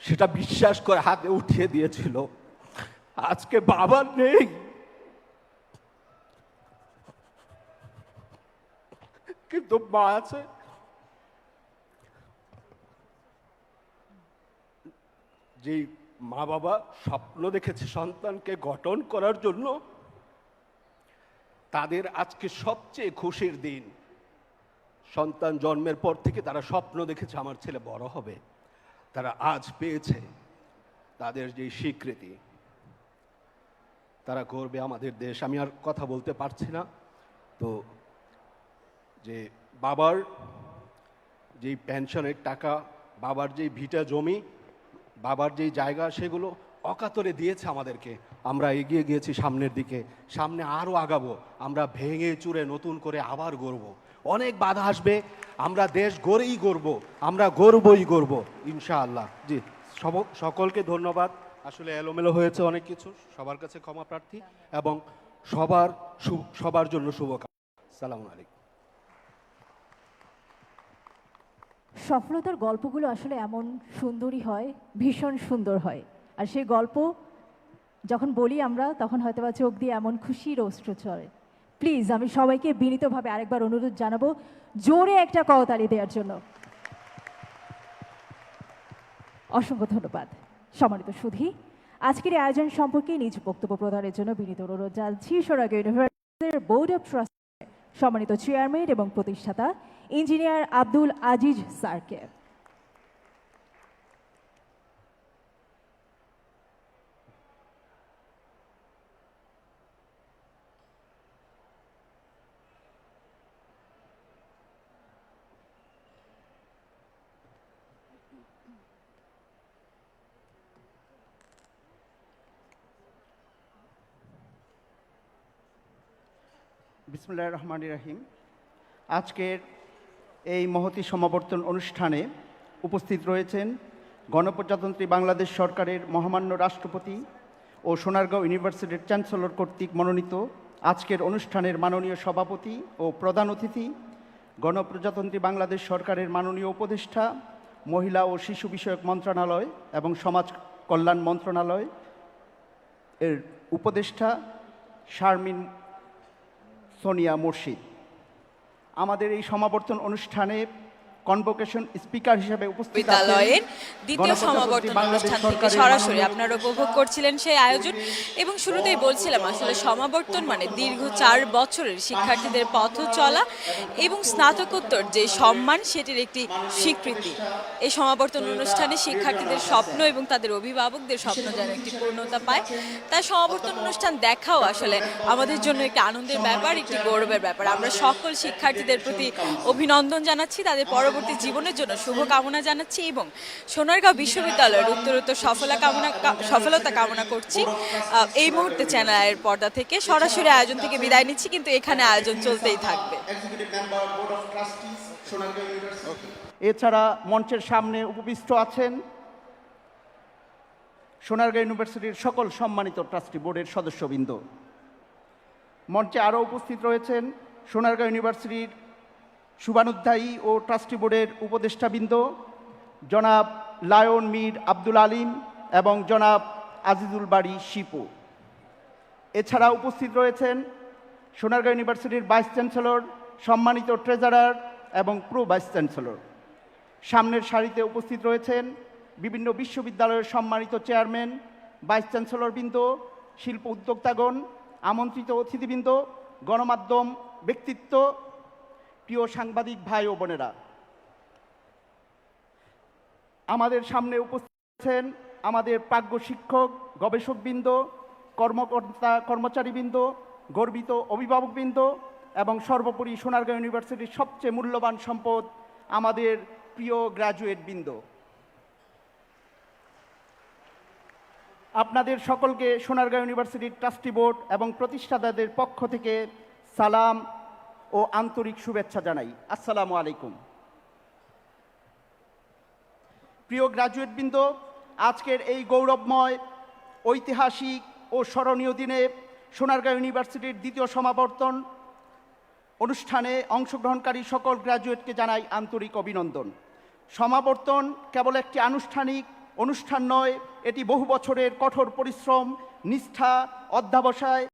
সেটা বিশ্বাস করে হাতে উঠিয়ে দিয়েছিল। আজকে বাবা নেই, কিন্তু মা আছে। যেই মা বাবা স্বপ্ন দেখেছে সন্তানকে গঠন করার জন্য, তাদের আজকে সবচেয়ে খুশির দিন। সন্তান জন্মের পর থেকে তারা স্বপ্ন দেখেছে আমার ছেলে বড় হবে, তারা আজ পেয়েছে তাদের যে স্বীকৃতি। তারা গর্বে আমাদের দেশ। আমি আর কথা বলতে পারছি না। তো যে বাবার যেই পেনশনের টাকা, বাবার যেই ভিটা জমি, বাবার যেই জায়গা, সেগুলো অকাতরে দিয়েছে আমাদেরকে। আমরা এগিয়ে গিয়েছি সামনের দিকে, সামনে আরও আগাবো। আমরা ভেঙে চুরে নতুন করে আবার গড়ব। অনেক বাধা আসবে, আমরা দেশ গড়েই গড়ব, আমরা গড়বই গড়ব ইনশাআল্লাহ। জি, সকলকে ধন্যবাদ। আসলে এলোমেলো হয়েছে অনেক কিছু, সবার কাছে ক্ষমা প্রার্থী, এবং সবার জন্য শুভকামনা। আসসালামু আলাইকুম। সফলতার গল্পগুলো আসলে এমন সুন্দরই হয়, ভীষণ সুন্দর হয়। আর সেই গল্প যখন বলি আমরা, তখন হয়তো বা চোখ দিয়ে এমন খুশির অশ্রু চলে। প্লিজ আমি সবাইকে বিনীতভাবে আরেকবার অনুরোধ জানাবো জোরে একটা করতালি দেওয়ার জন্য। অসংখ্য ধন্যবাদ। সম্মানিত সুধী, আজকের এই আয়োজন সম্পর্কে নিজ বক্তব্য প্রদানের জন্য বিনীত অনুরোধ জানাচ্ছি সোনারগাঁও ইউনিভার্সিটির বোর্ড অফ ট্রাস্টি সম্মানিত চেয়ারম্যান এবং প্রতিষ্ঠাতা ইঞ্জিনিয়ার আব্দুল আজিজ স্যারকে। বিসমিল্লাহির রহমানির রহিম। আজকের এই মহতী সমাবর্তন অনুষ্ঠানে উপস্থিত রয়েছেন গণপ্রজাতন্ত্রী বাংলাদেশ সরকারের মহামান্য রাষ্ট্রপতি ও সোনারগাঁও ইউনিভার্সিটির চ্যান্সেলর কর্তৃক মনোনীত আজকের অনুষ্ঠানের মাননীয় সভাপতি ও প্রধান অতিথি, গণপ্রজাতন্ত্রী বাংলাদেশ সরকারের মাননীয় উপদেষ্টা, মহিলা ও শিশু বিষয়ক মন্ত্রণালয় এবং সমাজ কল্যাণ মন্ত্রণালয় এর উপদেষ্টা শারমিন সোনিয়া মুর্শিদ। আমাদের এই সমাবর্তন অনুষ্ঠানে কনভোকেশন স্পিকার হিসেবে উপস্থিত বিদ্যালয়ের দ্বিতীয় সমাবর্তন অনুষ্ঠান থেকে সরাসরি আপনারা উপভোগ করছিলেন সেই আয়োজন। এবং শুরুতেই বলছিলাম আসলে সমাবর্তন মানে দীর্ঘ 4 বছরের শিক্ষার্থীদের পথ চলা এবং স্নাতকোত্তর যে সম্মান, সেটির একটি স্বীকৃতি। এই সমাবর্তন অনুষ্ঠানে শিক্ষার্থীদের স্বপ্ন এবং তাদের অভিভাবকদের স্বপ্ন যেন একটি পূর্ণতা পায়, তাই সমাবর্তন অনুষ্ঠান দেখাও আসলে আমাদের জন্য একটি আনন্দের ব্যাপার, একটি গৌরবের ব্যাপার। আমরা সকল শিক্ষার্থীদের প্রতি অভিনন্দন জানাচ্ছি তাদের পরবর্তী পরবর্তী জীবনের জন্য শুভ কামনা জানাচ্ছি এবং সোনারগাঁও বিশ্ববিদ্যালয়ের উত্তরোত্তর সফলতা কামনা করছি। এই মুহূর্তে চ্যানেল আইয়ের পর্দা থেকে সরাসরি আয়োজন থেকে বিদায় নিচ্ছি, কিন্তু এখানে আয়োজন চলতেই থাকবে। এছাড়া মঞ্চের সামনে উপবিষ্ট আছেন সোনারগাঁও ইউনিভার্সিটির সকল সম্মানিত ট্রাস্টি বোর্ডের সদস্যবৃন্দ। মঞ্চে আরও উপস্থিত রয়েছেন সোনারগাঁও ইউনিভার্সিটির শুভানুধ্যায়ী ও ট্রাস্টি বোর্ডের উপদেষ্টাবৃন্দ জনাব লায়ন মীর আব্দুল আলিম এবং জনাব আজিজুল বাড়ি শিপু। এছাড়া উপস্থিত রয়েছেন সোনারগাঁও ইউনিভার্সিটির ভাইস চ্যান্সেলর, সম্মানিত ট্রেজারার এবং প্রো ভাইস চ্যান্সেলর। সামনের সারিতে উপস্থিত রয়েছেন বিভিন্ন বিশ্ববিদ্যালয়ের সম্মানিত চেয়ারম্যান, ভাইস চ্যান্সেলরবৃন্দ, শিল্প উদ্যোক্তাগণ, আমন্ত্রিত অতিথিবৃন্দ, গণমাধ্যম ব্যক্তিত্ব, প্রিয় সাংবাদিক ভাই ও বোনেরা। আমাদের সামনে উপস্থিত আছেন আমাদের প্রাজ্ঞ শিক্ষক, গবেষকবৃন্দ, কর্মকর্তা কর্মচারীবৃন্দ, গর্বিত অভিভাবকবৃন্দ এবং সর্বোপরি সোনারগাঁও ইউনিভার্সিটির সবচেয়ে মূল্যবান সম্পদ আমাদের প্রিয় গ্র্যাজুয়েটবৃন্দ। আপনাদের সকলকে সোনারগাঁও ইউনিভার্সিটির ট্রাস্টি বোর্ড এবং প্রতিষ্ঠাতাদের পক্ষ থেকে সালাম ও আন্তরিক শুভেচ্ছা জানাই। আসসালামু আলাইকুম। প্রিয় গ্র্যাজুয়েটবৃন্দ, আজকের এই গৌরবময়, ঐতিহাসিক ও স্মরণীয় দিনে সোনারগাঁও ইউনিভার্সিটির দ্বিতীয় সমাবর্তন অনুষ্ঠানে অংশগ্রহণকারী সকল গ্র্যাজুয়েটকে জানাই আন্তরিক অভিনন্দন। সমাবর্তন কেবল একটি আনুষ্ঠানিক অনুষ্ঠান নয়, এটি বহু বছরের কঠোর পরিশ্রম, নিষ্ঠা, অধ্যবসায়